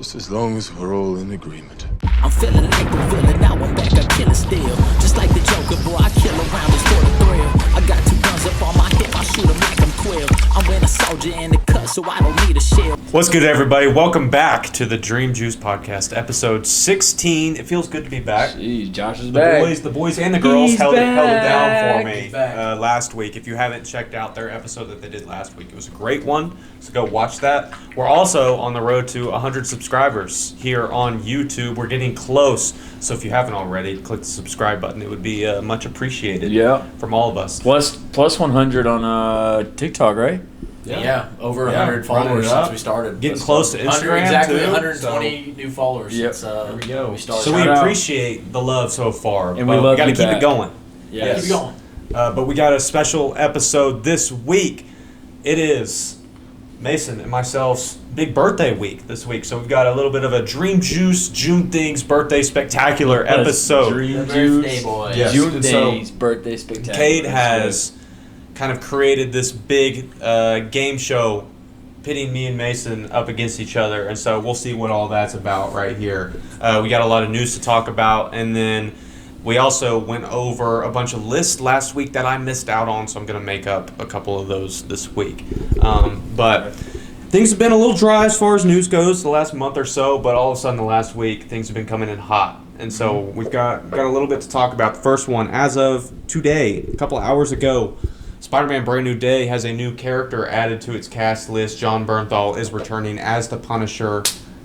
Just as long as we're all in agreement. I'm feeling like the villain, now I'm back, I kill it still. Just like the Joker, boy, I kill around just for the thrill. I got 2 guns up on my hip, I shoot them like I'm Quill. I'm wearing a soldier in the cut, so I don't need a shield. What's good, everybody? Welcome back to the Dream Juice Podcast, episode 16. It feels good to be back. Jeez, Josh is back. The boys and the girls held it down for me He's last week. If you haven't checked out their episode that they did last week, it was a great one, so go watch that. We're also on the road to 100 subscribers here on YouTube. We're getting close, so if you haven't already, click the subscribe button. It would be much appreciated from all of us. Plus 100 on TikTok, right? Yeah, over 100 followers since we started. Getting close to Instagram, exactly too. 120 new followers since there we go. we started. So we appreciate the love so far. And we love got to you keep back. it going. Keep it going. But we got a special episode this week. It is Mason and myself's big birthday week this week. So we've got a little bit of a Dream Juice June Things birthday spectacular episode. Dream Birthday Juice. boy. Yes. June And so Things birthday spectacular. Cade has kind of created this big game show pitting me and Mason up against each other. And so we'll see what all that's about right here. We got a lot of news to talk about. And then we also went over a bunch of lists last week that I missed out on, so I'm going to make up a couple of those this week. But things have been a little dry as far as news goes the last month or so, but all of a sudden the last week, things have been coming in hot. And so we've got a little bit to talk about. The first one, as of today, a couple of hours ago, Spider-Man Brand New Day has a new character added to its cast list. John Bernthal is returning as the Punisher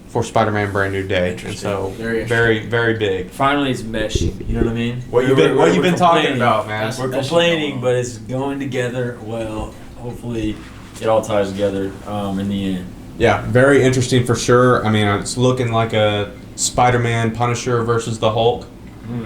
for Spider-Man Brand New Day, and so very, very big. Finally, it's meshing. You know what I mean? What you've been talking about, man? We're complaining, but it's going together well. Hopefully, it all ties together in the end. Yeah, very interesting for sure. I mean, it's looking like a Spider-Man Punisher versus the Hulk,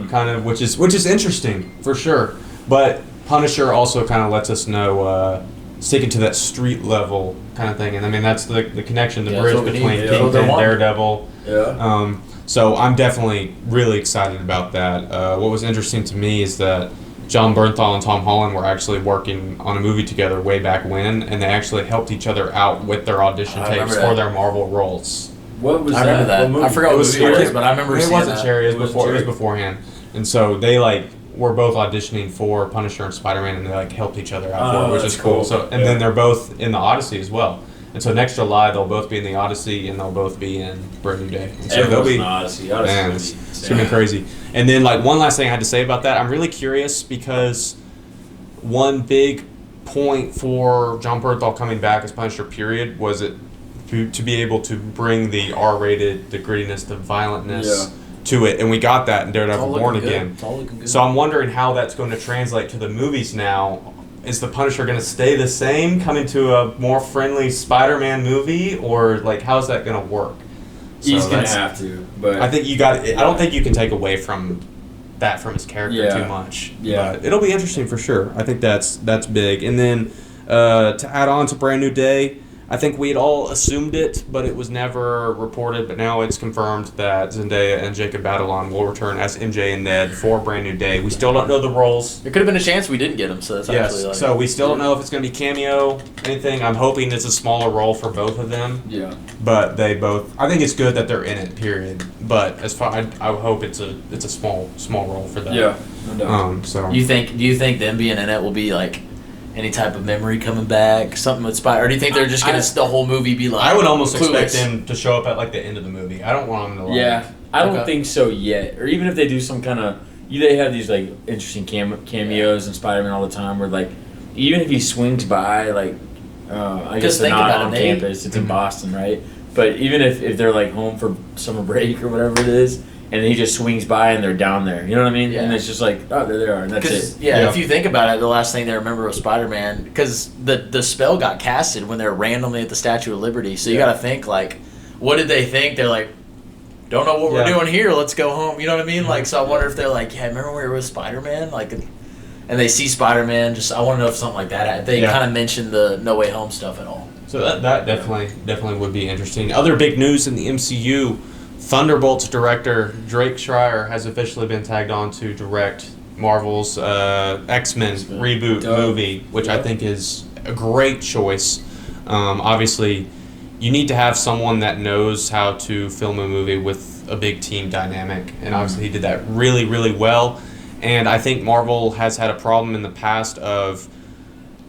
kind of, which is interesting for sure. But Punisher also kind of lets us know sticking to that street level kind of thing, and I mean that's the connection, the bridge between Kingpin and Daredevil. Yeah. So I'm definitely really excited about that. What was interesting to me is that John Bernthal and Tom Holland were actually working on a movie together way back when, and they actually helped each other out with their audition tapes for their Marvel roles. What was I remember that. What movie? I forgot what movie it was, but I remember seeing that. It wasn't Cherry. It was beforehand. And so they were both auditioning for Punisher and Spider-Man, and they helped each other out for it, which is cool. So then they're both in the Odyssey as well. And so next July they'll both be in the Odyssey and they'll both be in Brand New Day. And so Everyone's in the Odyssey. Man, it's gonna be crazy. And then one last thing I had to say about that, I'm really curious because one big point for John Bernthal coming back as Punisher period was it to be able to bring the R-rated, the grittiness, the violentness to it, and we got that in Daredevil Born Again. It's all looking good. So I'm wondering how that's going to translate to the movies now. Is the Punisher going to stay the same, coming to a more friendly Spider-Man movie, or how's that going to work? He's going to have to, but I think I don't think you can take away from his character too much. Yeah, but it'll be interesting for sure. I think that's big. And then to add on to Brand New Day, I think we'd all assumed it, but it was never reported. But now it's confirmed that Zendaya and Jacob Batalon will return as MJ and Ned for Brand New Day. We still don't know the roles. There could have been a chance we didn't get them, so that's actually so we still don't know if it's going to be cameo, anything. I'm hoping it's a smaller role for both of them. Yeah. But they both, I think it's good that they're in it, period. But as far, I hope it's a small role for them. Yeah. No doubt. So do you think them being in it will be any type of memory coming back, something with Spider? Or do you think they're just gonna the whole movie be I would almost clueless? expect them to show up at the end of the movie. I don't want them to. Yeah, I don't think so yet. Or even if they do some kind of, they have these interesting cameos in Spider-Man all the time, where even if he swings by, I guess they're not on campus. It's in Boston, right? But even if they're home for summer break or whatever it is, and he just swings by and they're down there. You know what I mean? Yeah. And it's just there they are, and that's it. Yeah, if you think about it, the last thing they remember was Spider-Man, because the spell got casted when they're randomly at the Statue of Liberty. So you got to think, what did they think? They're don't know what we're doing here. Let's go home. You know what I mean? So I wonder if they're remember when we were with Spider-Man? And they see Spider-Man. I want to know if something like that. They kind of mentioned the No Way Home stuff at all. So that definitely would be interesting. Other big news in the MCU. Thunderbolts director Drake Schreier has officially been tagged on to direct Marvel's X-Men reboot movie, which I think is a great choice. Obviously, you need to have someone that knows how to film a movie with a big team dynamic, and obviously he did that really, really well. And I think Marvel has had a problem in the past of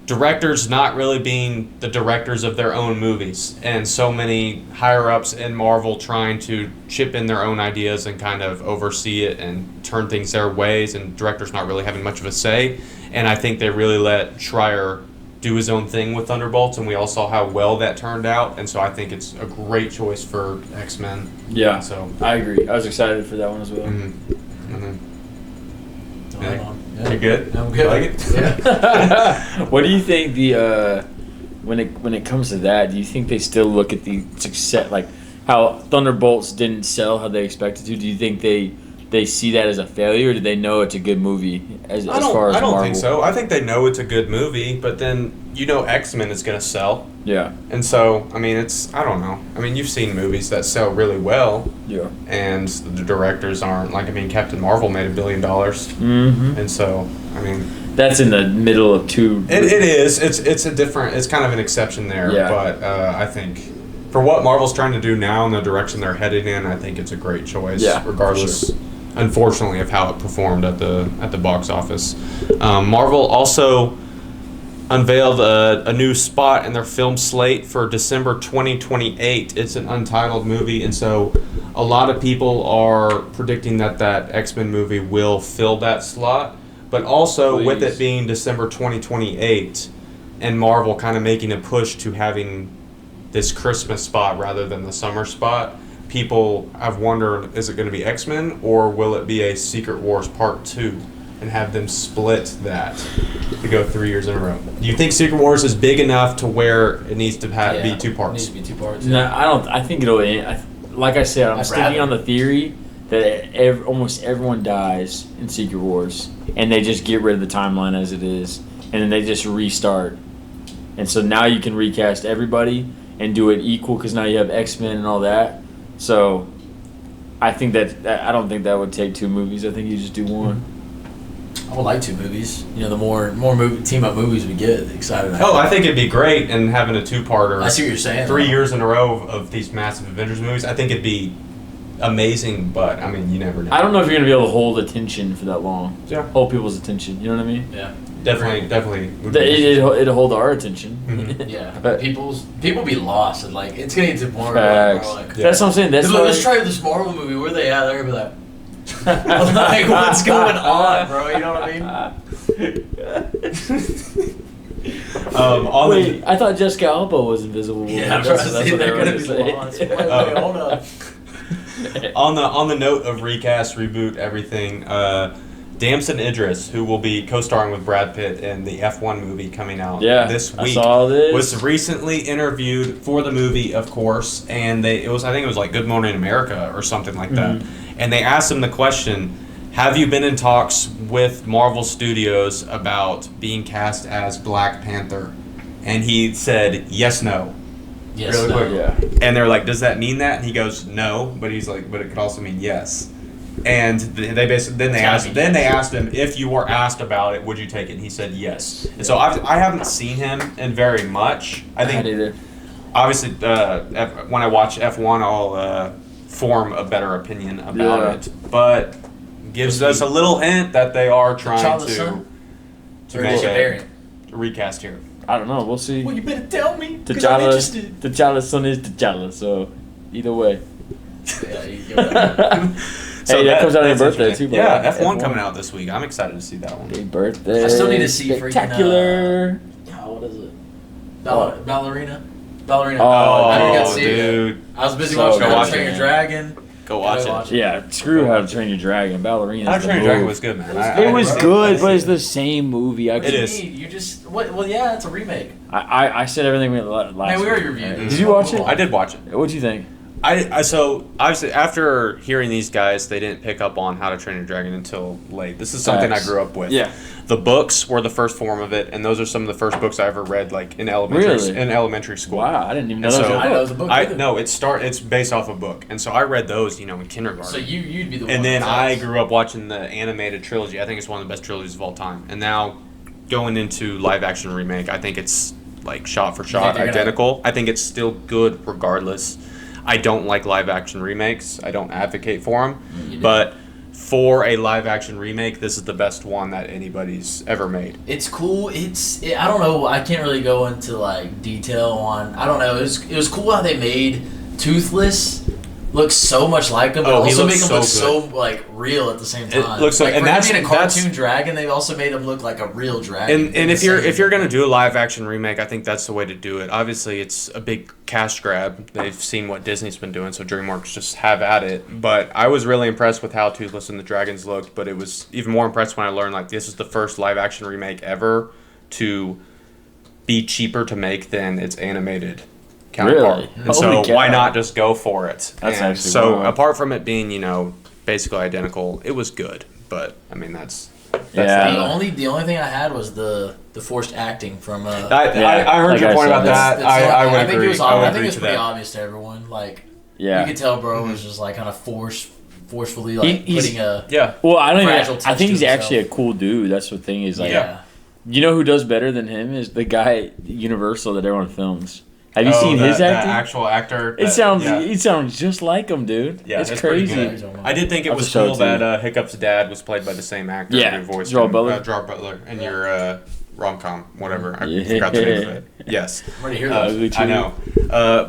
directors not really being the directors of their own movies, and so many higher-ups in Marvel trying to chip in their own ideas and kind of oversee it and turn things their ways, and directors not really having much of a say. And I think they really let Schreier do his own thing with Thunderbolts, and we all saw how well that turned out. And so I think it's a great choice for X-Men. Yeah, so I agree. I was excited for that one as well. Yeah. You good? I'm good. Like it? Yeah. What do you think when it comes to that? Do you think they still look at the success, like how Thunderbolts didn't sell how they expected to? Do you think they see that as a failure, or do they know it's a good movie as far as Marvel? I don't think so. I think they know it's a good movie, but then X-Men is going to sell. Yeah. And so, I mean, I don't know. I mean, you've seen movies that sell really well. Yeah. And the directors aren't, Captain Marvel made $1 billion. Mm-hmm. And so, I mean, that's in the middle of two. It is. It's kind of an exception there. Yeah. But I think for what Marvel's trying to do now and the direction they're headed in, I think it's a great choice. Yeah, regardless, unfortunately, of how it performed at the box office. Marvel also unveiled a new spot in their film slate for December 2028. It's an untitled movie, and so a lot of people are predicting that X-Men movie will fill that slot. But also, with it being December 2028 and Marvel kind of making a push to having this Christmas spot rather than the summer spot, people have wondered, is it going to be X-Men or will it be a Secret Wars Part 2 and have them split that to go 3 years in a row? Do you think Secret Wars is big enough to where it needs to be 2 parts? It needs to be 2 parts. No, I don't. I think it'll end. Like I said, I'm sticking on the theory that almost everyone dies in Secret Wars, and they just get rid of the timeline as it is, and then they just restart. And so now you can recast everybody and do it equal because now you have X-Men and all that. So I think I don't think that would take 2 movies. I think you just do 1. I would like 2 movies. The more team up movies we get, the excited. I think it'd be great, and having a 2-parter. I see what you're saying. 3 years in a row of these massive Avengers movies. I think it'd be amazing, but I mean, you never know. I don't know if you're gonna be able to hold attention for that long. Yeah. Hold people's attention. You know what I mean? Yeah. Definitely. It'll hold our attention. Mm-hmm. Yeah. But people be lost, and it's gonna get to the point where that's what I'm saying. That's let's try this Marvel movie. Where they at? They're gonna be like, what's going on, bro? You know what I mean? I thought Jessica Alba was invisible. Yeah, that's what they're gonna be lost. Wait, hold up. On the note of recast, reboot, everything, Damson Idris, who will be co-starring with Brad Pitt in the F1 movie coming out this week, I saw this. Was recently interviewed for the movie, of course, and I think it was like Good Morning America or something like that. And they asked him the question, have you been in talks with Marvel Studios about being cast as Black Panther? And he said, yes, no. Yes, really no. quick. Yeah. And they're like, does that mean that? And he goes, no. But he's like, but it could also mean yes. And they asked him, if you were asked about it, would you take it? And he said yes. And so I haven't seen him in very much. I think obviously when I watch F1, I'll form a better opinion about it. But gives us a little hint that they are trying to make a recast here. I don't know. We'll see. Well, you better tell me, because I'm interested. T'Challa's son is T'Challa, so either way. So that comes out on your birthday too, bro. Yeah, F1 coming out this week. I'm excited to see that one. Big birthday. I still need to see Spectacular. What is it? Ballerina. Oh, I didn't get to see dude. it. I was busy watching How to Train Your Dragon. Go watch it. Yeah, screw How to Train Your Dragon. Ballerina. How to Train Your Dragon was good, man. It was good, but it's the same movie. It is. You just well, yeah, it's a remake. I said everything we last week. Man, we already reviewed it. Did you watch it? I did watch it. What'd you think? So obviously after hearing these guys, they didn't pick up on How to Train Your Dragon until late. This is something I grew up with. Yeah. The books were the first form of it, and those are some of the first books I ever read, like in elementary school. Wow, I didn't even know that was a book. It's based off a book, and so I read those, in kindergarten. So you'd be the one. And then I grew up watching the animated trilogy. I think it's one of the best trilogies of all time. And now going into live action remake, I think it's like shot for shot identical. I think it's still good regardless. I don't like live action remakes. I don't advocate for them, but for a live action remake, this is the best one that anybody's ever made. It's cool. I don't know. I can't really go into like detail on. I don't know. It was cool how they made Toothless look so much like him, but also make him look so like real at the same time. It looks like, for and him that's being a cartoon dragon. They've also made him look like a real dragon. And if you're gonna do a live action remake, I think that's the way to do it. Obviously, it's a big cash grab. They've seen what Disney's been doing, so DreamWorks just have at it. But I was really impressed with how Toothless and the Dragons looked. But it was even more impressed when I learned like this is the first live action remake ever to be cheaper to make than its animated counterpart. Really? And so why not just go for it? That's and actually so wild. apart from it being, basically identical, it was good. But I mean that's Yeah. The only thing I had was the forced acting from. I heard your point about that. I would agree. I think it was pretty obvious to everyone. Like Yeah. you could tell, bro was just like kind of forcefully like putting a. Yeah. Well, I don't even. fragile touch I think to he's actually a himself. cool dude. That's the thing is like. Yeah. You know who does better than him is the guy at Universal that everyone films. Have you seen his acting? That actual actor. It sounds just like him, dude. Yeah, it's that's pretty crazy. good. I did think it I'll was have to show cool it to that Hiccup's dad was played by the same actor Yeah, who voiced Gerard him, Butler. Gerard Butler, in your rom-com, whatever. I Yeah. forgot the name of it. Yes, I'm ready to hear those. I know.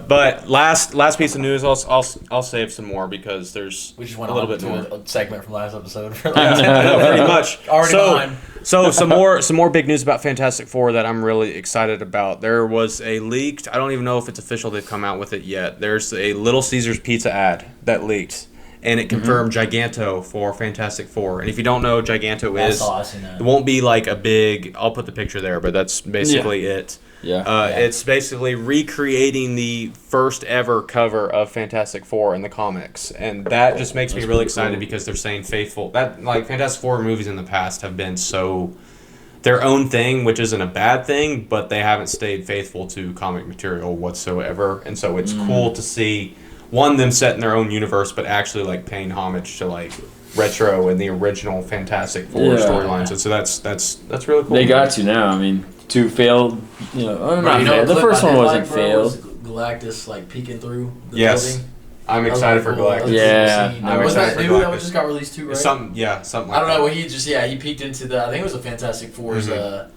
But last piece of news, I'll save some more because there's We just went a little on bit more. to a segment from last episode. I know, pretty much. Already behind. So some more big news about Fantastic Four that I'm really excited about. There was a leaked. I don't even know if it's official. They've come out with it yet. There's a Little Caesars pizza ad that leaked, and it confirmed Giganto for Fantastic Four. And if you don't know, Giganto is. It won't be like a big. I'll put the picture there, but that's basically it. Yeah. It's basically recreating the first ever cover of Fantastic Four in the comics, and that just makes me really excited because they're saying faithful. That like Fantastic Four movies in the past have been so their own thing, which isn't a bad thing, but they haven't stayed faithful to comic material whatsoever, and so it's cool to see them set in their own universe, but actually like paying homage to like retro and the original Fantastic Four storylines, and so that's really cool. They got to now. I mean, two failed. The first one wasn't failed. Galactus like peeking through the Yes. building. I'm excited for Galactus. Yeah. I'm Was excited that for new that Galactus. just got released too, right? Something like I don't that. know. Well, he peeked into the. I think it was a Fantastic Four's. The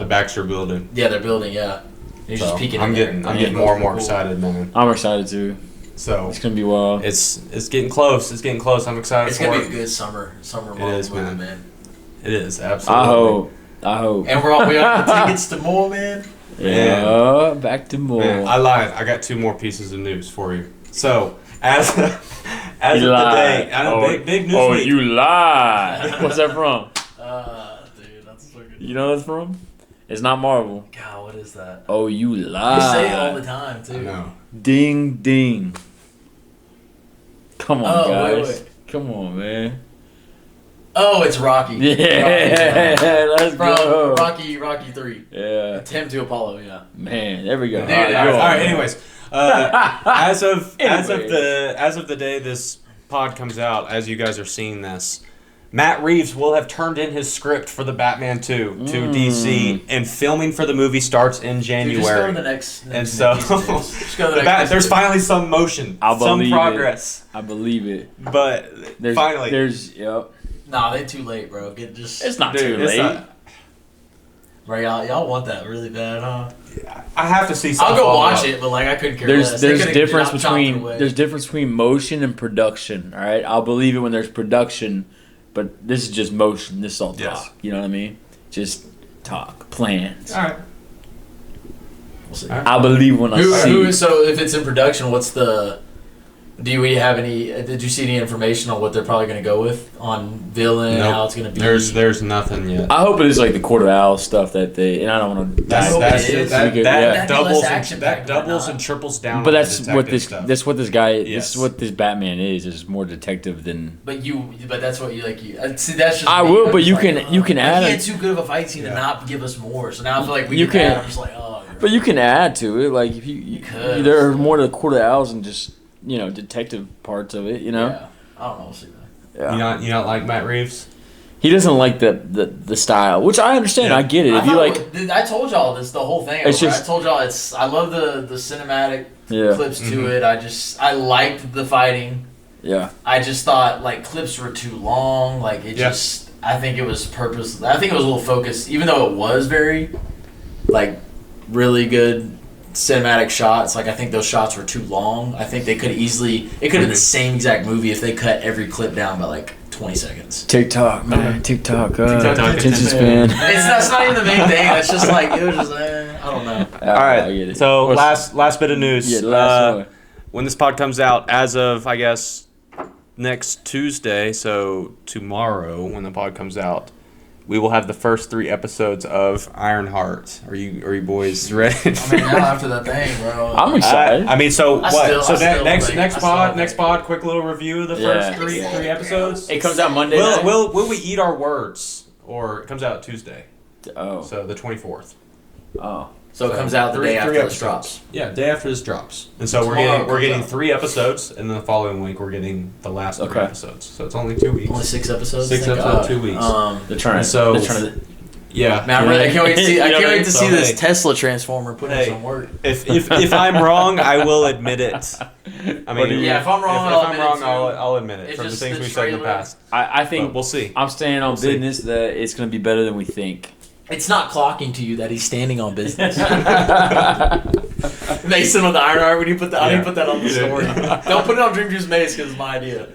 Baxter Building. Yeah, their building. Yeah. He's So, just peeking. I'm in getting there. more and more excited, man. I'm excited too. So It's gonna be wild. it's getting close. It's getting close. I'm excited It's for gonna it. be a good summer It is, movie, man. It is absolutely. I hope. And we have the tickets to more, man. Yeah. Back to more. Man, I lied. I got two more pieces of news for you. So as of You today, lied. I know big news week. You lied. What's that from? Dude, that's so good. You know what it's from? It's not Marvel. God, what is that? Oh, you You lied. say it all the time too. I know. Ding ding. Come on, Oh, guys. wait. Come on, man. Oh, it's Rocky. Yeah, let's go. From Rocky 3. Yeah, Tim to Apollo, yeah. man. There we go. Dude, All right. Anyways, as of Anyways. the day this pod comes out, as you guys are seeing this, Matt Reeves will have turned in his script for the Batman 2 to DC, and filming for the movie starts in Dude, January. just go to the next And so, piece of news. Just go to the next piece of there's news. finally some motion, I some believe progress. I believe it. But finally, Yep. Nah, they too late, bro. It's not dude, too it's late. not- Bro, y'all want that really bad, huh? I have to see I'll something. go follow watch up. it, but like I couldn't care less. They There's could've difference chopped it between away. there's difference between motion and production. All right, I'll believe it when there's production, but this is just motion. This is all talk. Yes. You know what I mean? Just talk, plans. All right. We'll see. All right. I believe when I see. So if it's in production, what's the? Do we have any? Did you see any information on what they're probably going to go with on villain? Nope. How it's going to be? There's nothing yet. I hope it is like the Court of Owls stuff that they. And I don't want to. That That'd be doubles less action-packed, but doubles not. and triples down. But on the that's what detective this. stuff. That's what this guy. This Yes. is what this Batman is more detective than. But that's what you like. See, that's just. I me. will, I'm but just you like, can- you can add He a- had too good of a fight scene to not give us more. So now I feel like we You can. can- I'm just like, oh. But you can add to it, like if you could. there are more to the Court of Owls than just detective parts of it. You know. Yeah. I don't know. We'll see that. Yeah. You not like Matt Reeves? He doesn't like the style, which I understand. Yeah. I get it. If you like, I told y'all this the whole thing. It's just- I told y'all I love the cinematic clips to Mm-hmm. it. I liked the fighting. yeah, I just thought like clips were too long. Like it just. I think it was purpose. I think it was a little focused, even though it was very, like, really good cinematic shots. Like I think those shots were too long. I think they could easily. It could have been the same exact movie if they cut every clip down by like 20 seconds. TikTok, man, TikTok, attention attention span. That's not even the main thing. It's just like it was just. I don't know. All right. So last bit of news. Yeah, the last one. When this pod comes out, as of I guess next Tuesday, so tomorrow when the pod comes out, we will have the first 3 episodes of Ironheart. Are you boys ready? I mean, now after that thing, bro. I'm excited. I mean, so I what? still Next think- I next still pod, quick little review of the first three episodes. It comes out Monday night? Will we eat our words, or it comes out Tuesday? Oh. So the 24th. Oh. So it comes out the day after this drops. Yeah, day after this drops. And so we're getting 3 episodes, and then the following week we're getting the last 3 episodes. So it's only 2 weeks. Only 6 episodes. 6 thank episodes, God. 2 weeks. They're trying to. So- they're trying to. Yeah. Man, I can't wait to see. I can't wait to So, see this hey. Tesla transformer put in Hey. some work. If I'm wrong, I will admit it. I mean, Yeah, if I'm wrong, if I'll I'm admit it wrong, too. I'll admit it It's from the just things the we've said in the trailer. past. I think But we'll see. I'm staying on see. business that it's going to be better than we think. It's not clocking to you that he's standing on business. Mason with the Ironheart. When you put that, I didn't put that on the story. Don't put it on Dream Juice Mace because it's my idea.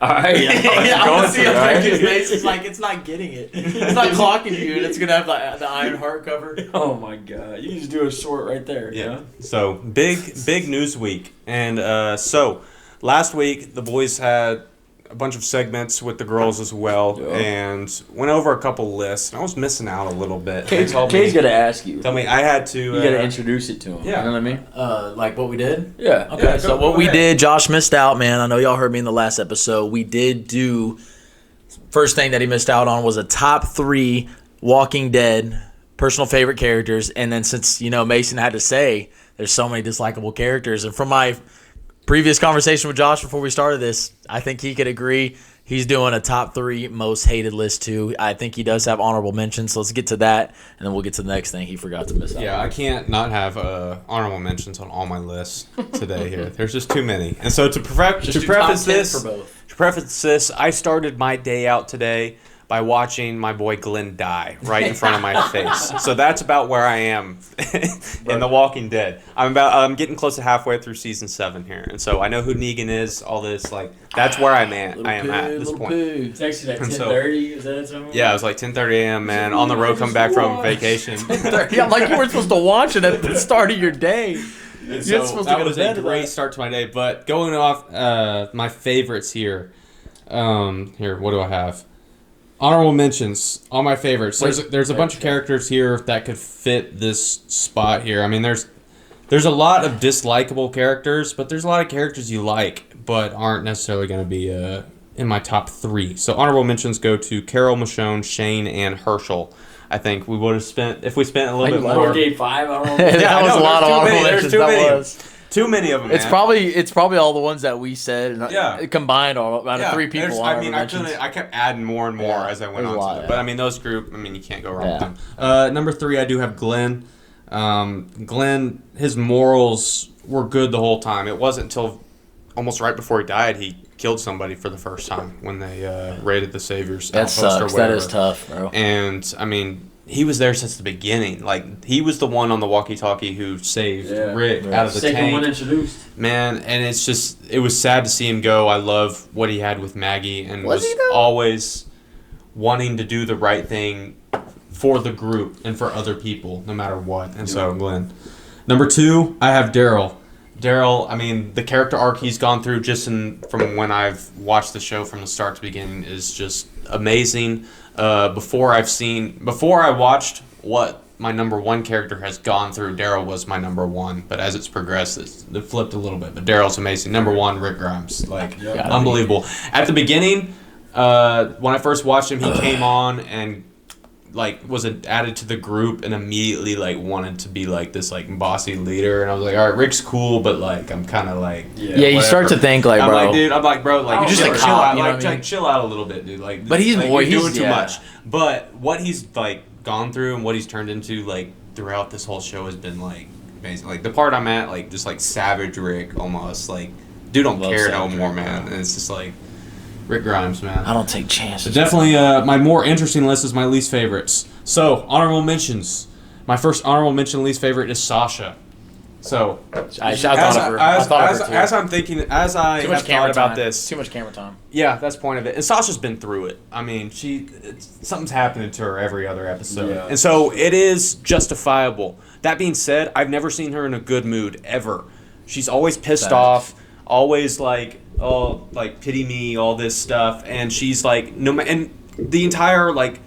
All right. I want to see to, on Dream right? Juice Mace. It's like it's not getting it. It's not clocking to you, and it's gonna have the Ironheart cover. Oh my god! You can just do a short right there. Yeah. So big news week, and so last week the boys had a bunch of segments with the girls as well, and went over a couple lists. And I was missing out a little bit. Cade's got to ask you. Tell me, I had to. You got to introduce it to him. yeah. You know what I mean? Like what we did. Yeah. Okay, Yeah, so go what we ahead. did, Josh missed out, man. I know y'all heard me in the last episode. We did do, first thing that he missed out on was a top 3 Walking Dead personal favorite characters. And then since, Mason had to say there's so many dislikable characters. And from my previous conversation with Josh before we started this, I think he could agree. He's doing a top 3 most hated list too. I think he does have honorable mentions. So let's get to that, and then we'll get to the next thing he forgot to miss out. Yeah, I can't not have honorable mentions on all my lists today. Here, there's just too many. And so to preface this, for both. To preface this, I started my day out today by watching my boy Glenn die right in front of my face. So that's about where I am in The Walking Dead. I'm getting close to halfway through season 7 here, and so I know who Negan is. All this, like, that's where I'm at. I am at this point. It's actually at And so- 10:30. Is that something? Yeah, it was like 10:30 a.m. man, on the road, coming back from vacation. Yeah, like you weren't supposed to watch it at the start of your day. And You're so supposed to that go to was bed a at great that. start to my day. But going off my favorites here, what do I have? Honorable mentions, all my favorites. There's a bunch of characters here that could fit this spot here. I mean, there's a lot of dislikable characters, but there's a lot of characters you like, but aren't necessarily going to be in my top 3. So honorable mentions go to Carol, Michonne, Shane, and Herschel. I think we would have spent, if we spent a little bit more. Gave 5. I don't know. That was a lot of honorable There's mentions. too That many. was. Too many of them. It's probably all the ones that we said. And Yeah. Combined all out of 3 people. I kept adding more and more as I went there's on a lot, to it. yeah. But I mean, those group, you can't go wrong with them. Number 3, I do have Glenn. Glenn, his morals were good the whole time. It wasn't until almost right before he died he killed somebody for the first time when they raided the Savior's That outpost or sucks. That whatever. is tough, bro. And I mean, he was there since the beginning. Like, he was the one on the walkie-talkie who saved Rick out of the Second tank. one introduced. Man, and it was sad to see him go. I love what he had with Maggie and Was he, though? always wanting to do the right thing for the group and for other people, no matter what. And so, Glenn. Number 2, I have Daryl. Daryl, I mean, the character arc he's gone through from when I've watched the show from the start to beginning is just amazing. Before I watched what my number 1 character has gone through, Daryl was my number 1. But as it's progressed, it flipped a little bit. But Daryl's amazing. Number 1, Rick Grimes. Like, unbelievable. At the beginning, when I first watched him, he came on and like was added to the group and immediately like wanted to be like this like bossy leader, and I was like, all right, Rick's cool, but like I'm kind of like you start to think like, bro, I'm like, bro, like you're just chill, like chill cop, out, you know like, what I mean? chill out a little bit, dude. Like, but he's like, more you're doing too yeah. much. But what he's like gone through and what he's turned into like throughout this whole show has been like amazing. Like the part I'm at, like just like Savage Rick almost, like dude don't care no more, man. And it's just like Rick Grimes, man. I don't take chances. But definitely, my more interesting list is my least favorites. So honorable mentions. My first honorable mention, least favorite is Sasha. So I thought of her. As I'm thinking, as I Too much have camera thought about time. this, Too much camera time. yeah, that's the point of it. And Sasha's been through it. I mean, something's happening to her every other episode. Yeah. And so it is justifiable. That being said, I've never seen her in a good mood, ever. She's always pissed off, always like, oh, like, pity me, all this stuff. And she's like, and the entire, like,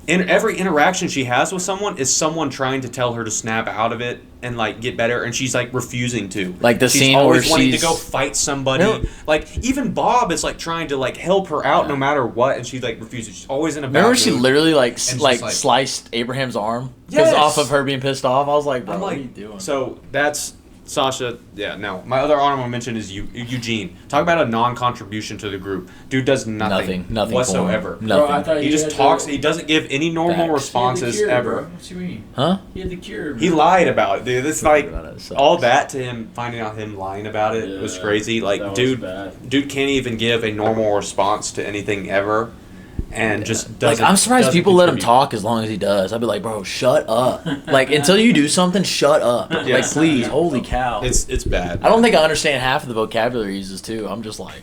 every interaction she has with someone is someone trying to tell her to snap out of it and like get better, and she's like refusing to. Like the she's scene always where wanting she's to go fight somebody. No. Like even Bob is like trying to like help her out no matter what, and she like refuses. She's always in a bad Remember mood. she literally like just, like like- sliced Abraham's arm because Yes! off of her being pissed off. I was like, bro, I'm what like, are you doing? so that's Sasha. Yeah, no. My other honorable mention is Eugene. Talk about a non-contribution to the group. Dude does nothing Nothing whatsoever. for him. Nothing. Bro, I thought He just had talks. the- He doesn't give any normal Facts. responses he had the cure, ever. Bro. What you mean? Huh? He had the cure. He lied about it, dude. It's like about it. It sucks. all that to him. Finding out him lying about it was Yeah, crazy. Like, that was dude, bad. dude can't even give a normal response to anything ever, and just Like doesn't. I'm surprised doesn't people let him contribute. talk as long as he does. I'd be like, bro, shut up. Like until you do something, shut up. Like Yes. please, holy cow. It's bad. I don't think I understand half of the vocabulary he uses too. I'm just like,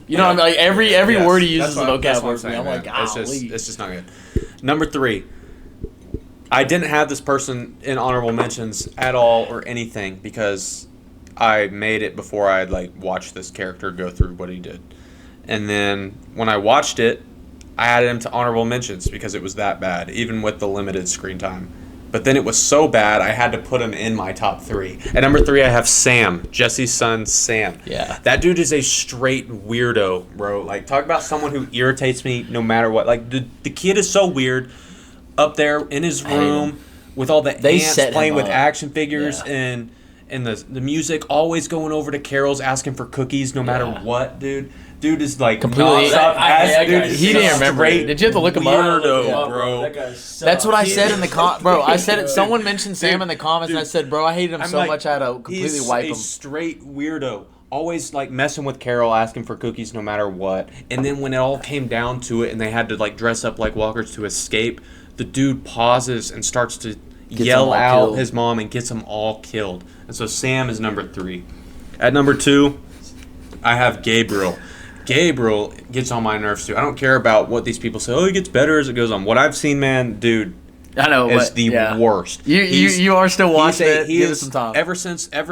you know, what I mean? Like every word he uses is a vocabulary for me. I'm like, it's just not good. Number 3. I didn't have this person in honorable mentions at all or anything because I made it before I had like watched this character go through what he did, and then when I watched it, I added him to honorable mentions because it was that bad, even with the limited screen time. But then it was so bad, I had to put him in my top 3. At number 3, I have Sam, Jesse's son, Sam. Yeah. That dude is a straight weirdo, bro. Like, talk about someone who irritates me no matter what. Like, the kid is so weird up there in his hate room with all the They ants set him playing with up. action figures Yeah. and the music, always going over to Carol's asking for cookies no matter Yeah. what, dude. Dude is like Completely- nonstop that dude, guy is he didn't a remember it. straight Did you have to look him up? weirdo, Yeah, bro. That guy sucks. That's what I said in the bro. I said it. Someone mentioned Sam Dude, in the comments, and I dude. said, bro, I hated him I'm so like, much I had to completely he's wipe a him. straight weirdo. Always like messing with Carol, asking for cookies no matter what. And then when it all came down to it and they had to like dress up like walkers to escape, the dude pauses and starts to Gets them yell all out killed. his mom and gets them all killed. And so Sam is number 3. At number 2, I have Gabriel. Gabriel gets on my nerves too. I don't care about what these people say. Oh, he gets better as it goes on. What I've seen, man, dude, I know, is but the yeah. worst. You are still watching it. He Give is it some time. Ever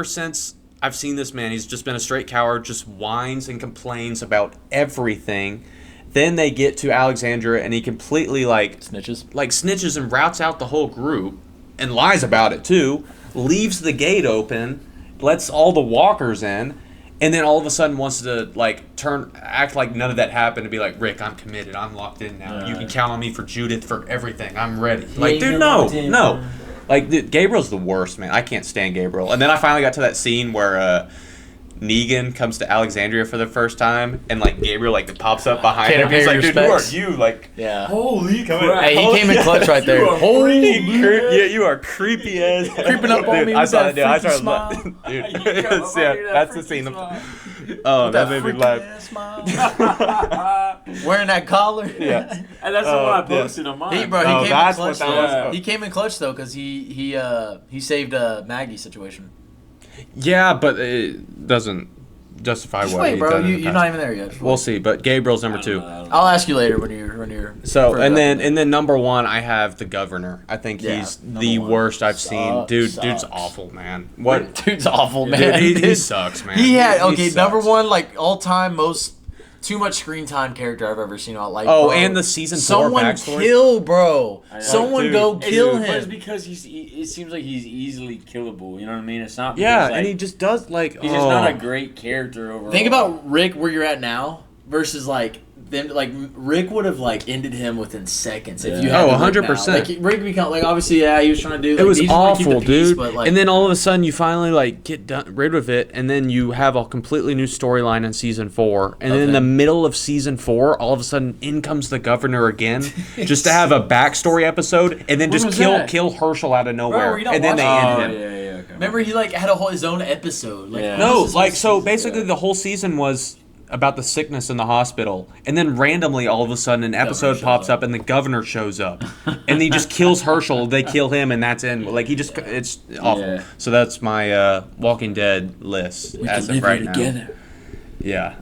since I've seen this man, he's just been a straight coward. Just whines and complains about everything. Then they get to Alexandria, and he completely snitches and routes out the whole group, and lies about it too. Leaves the gate open, lets all the walkers in. And then all of a sudden wants to act like none of that happened and be like, Rick, I'm committed. I'm locked in now. You can count on me for Judith for everything. I'm ready. Like, dude, no. Like, dude, Gabriel's the worst, man. I can't stand Gabriel. And then I finally got to that scene where Negan comes to Alexandria for the first time, and like Gabriel like pops up behind Can't him. He's pay like, your dude, who are respects. you? Like, Yeah. Holy crap. Hey, he came in clutch right there. yeah, you are creepy as Creeping up on dude, me I with saw that it, dude. I freaky started smile. dude. You come up Yeah, here, that that's the freaky scene. smile. Oh, that made me laugh. Wearing that collar. Yeah. And that's the Oh, one I yeah. posted on mine. He Oh, came in that's clutch. what that was. Though. He came in clutch though because he saved Maggie's situation. Yeah, but it doesn't justify Just what wait, he bro. done in the You're past. not even there yet. Just We'll wait. see, but Gabriel's number 2. I'll ask you later when you're. So further and up. then number 1, I have the governor. I think Yeah, he's number the one. worst I've seen. Dude's Sucks. awful, man. What? Dude's awful, man. Dude, he sucks, man. He had He number sucks. 1 like all time most too much screen time character I've ever seen. Like Oh, bro, and the season 4 someone backstory. kill, bro. I know. Someone Dude. go kill But it's him. because it seems like he's easily killable. You know what I mean? It's not. Yeah, because, and like, he just does like. he's just not a great character overall. Think about Rick where you're at now versus like them like Rick would have like ended him within seconds if you Yeah. had Oh, to live 100%. now. Like Rick become like obviously he was trying to do. Like, It was he just wanted to keep awful, the peace, dude. but, like, And then all of a sudden, you finally like get rid of it, and then you have a completely new storyline in season 4. And then in the middle of season 4, all of a sudden, in comes the governor again, just to have a backstory episode, and then just kill Herschel out of nowhere, were you not and then they watching? end him. Okay. remember he like had his own episode. Like, Yeah. No, this is like his so season. basically the whole season was about the sickness in the hospital, and then randomly all of a sudden an episode shows pops up. up and the governor shows up, and he just kills Herschel. They kill him, and that's in. Like it's awful. Yeah. So that's my Walking Dead list as of right now. Yeah,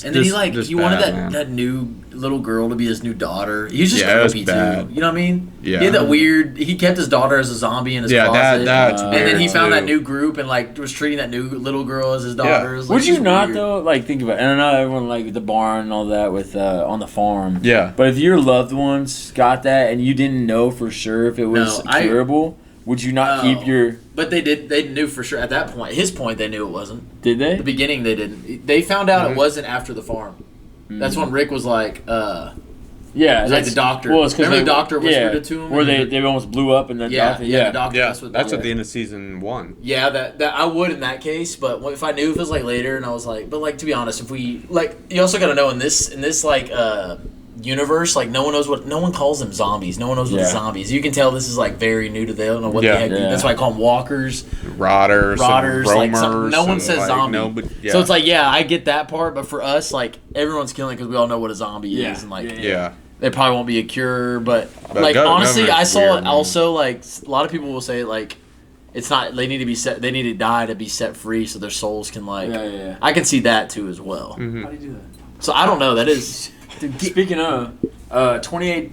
And then he wanted that new little girl to be his new daughter. He was just Yeah, it was creepy bad. too. You know what I mean? Yeah. He had that weird. He kept his daughter as a zombie in his closet. that's and weird then he found too. that new group and like was treating that new little girl as his daughter. It was, like, Would you just not weird. though? Like think about it. And I know everyone like the barn and all that with on the farm. Yeah. But if your loved ones got that and you didn't know for sure if it was No, curable, would you not keep your? But they did. They knew for sure at that point. His point, they knew it wasn't. Did they? At the beginning, they didn't. They found out it wasn't after the farm. That's when Rick was like, Yeah, was like the doctor. Well, it's because Remember the doctor whispered it to him? Where they almost blew up and then yeah, doctor, the doctor. Yeah, That's at the end of season 1. Yeah, that I would in that case, but if I knew if it was like later, and I was like, but like to be honest, if we like, you also got to know in this like universe, like no one calls them zombies. No one knows what Yeah. zombies. You can tell this is like very new to them. They don't know what Yeah. the heck. Yeah. That's why I call them walkers, Rotters, rotters. and Like roamers, no one and, says like, zombie. nobody- yeah. So it's like I get that part, but for us, like everyone's killing because we all know what a zombie Yeah. is, and like yeah. there probably won't be a cure, but But like honestly, governor's I saw weird, it man. also. Like a lot of people will say like it's not. They need to be set. They need to die to be set free, so their souls can like. Yeah. I can see that too as well. How do you do that? So I don't know. That is. Speaking of, 28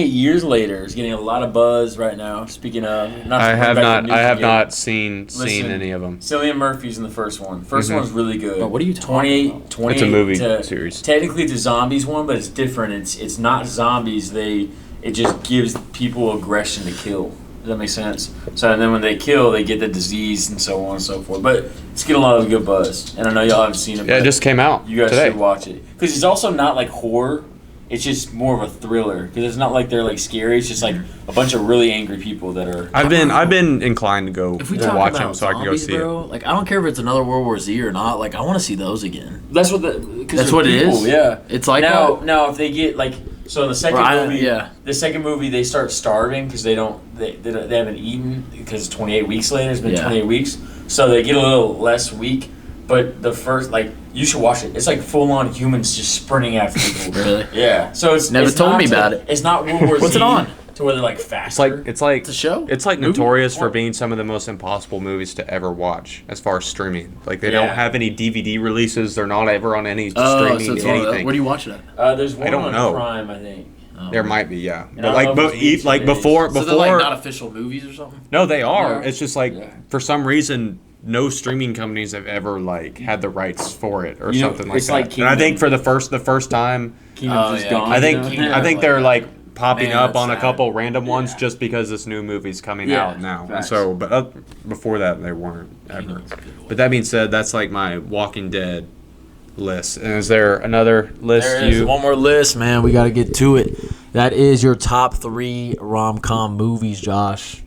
years later is getting a lot of buzz right now. Speaking of, I have not not seen Listen, any of them. Cillian Murphy's in the first one. First one's really good. But what are you talking about? 28 It's a movie to, series. Technically, it's a zombies one, but it's different. It's not zombies. It just gives people aggression to kill. Does that make sense? So and then when they kill, they get the disease and so on and so forth. But it's getting a lot of good buzz, and I know y'all haven't seen it. Yeah, it but just came out you guys today. should watch it because it's also not like horror. It's just more of a thriller because it's not like they're like scary. It's just like a bunch of really angry people that are. I've been inclined to go If we to talk watch about them so I can go zombies, see bro, like I don't care if it's another World War Z or not. Like I want to see those again. That's what That's what it is? Yeah, It's like now if they get like so in the second Right, movie, yeah. the second movie they start starving because they haven't eaten because it's 28 weeks later. It's been Yeah. 28 weeks, so they get a little less weak. But the first you should watch it. It's like full on humans just sprinting after people. Really? Yeah. So it's Never it's told not me to- about it. It's not World War What's Z it on? to where they're like It's faster. like It's a show? It's like Movie? notorious for What? being some of the most impossible movies to ever watch as far as streaming. Like they Yeah. don't have any DVD releases. They're not ever on any Oh, streaming so it's one of anything. where do you watch it at? There's one don't on know. Prime, I think. There might be, yeah. I But don't like, know if it's like days. before, So they're like not before, official movies or something. no, they are. Yeah. It's just like Yeah. for some reason, no streaming companies have ever like had the rights for it or You know, something like it's that. like and I think Kingdom. for the first time, Kingdom's just gone. I think Kingdom. I think they're like popping Man, up that's on a sad. couple random ones Yeah. just because this new movie's coming Yeah, out now. And facts. so, but before that, they weren't ever. But that being said, that's like my Walking Dead list. And is there another list There is one more list, man. We got to get to it. That is your top 3 rom-com movies, Josh.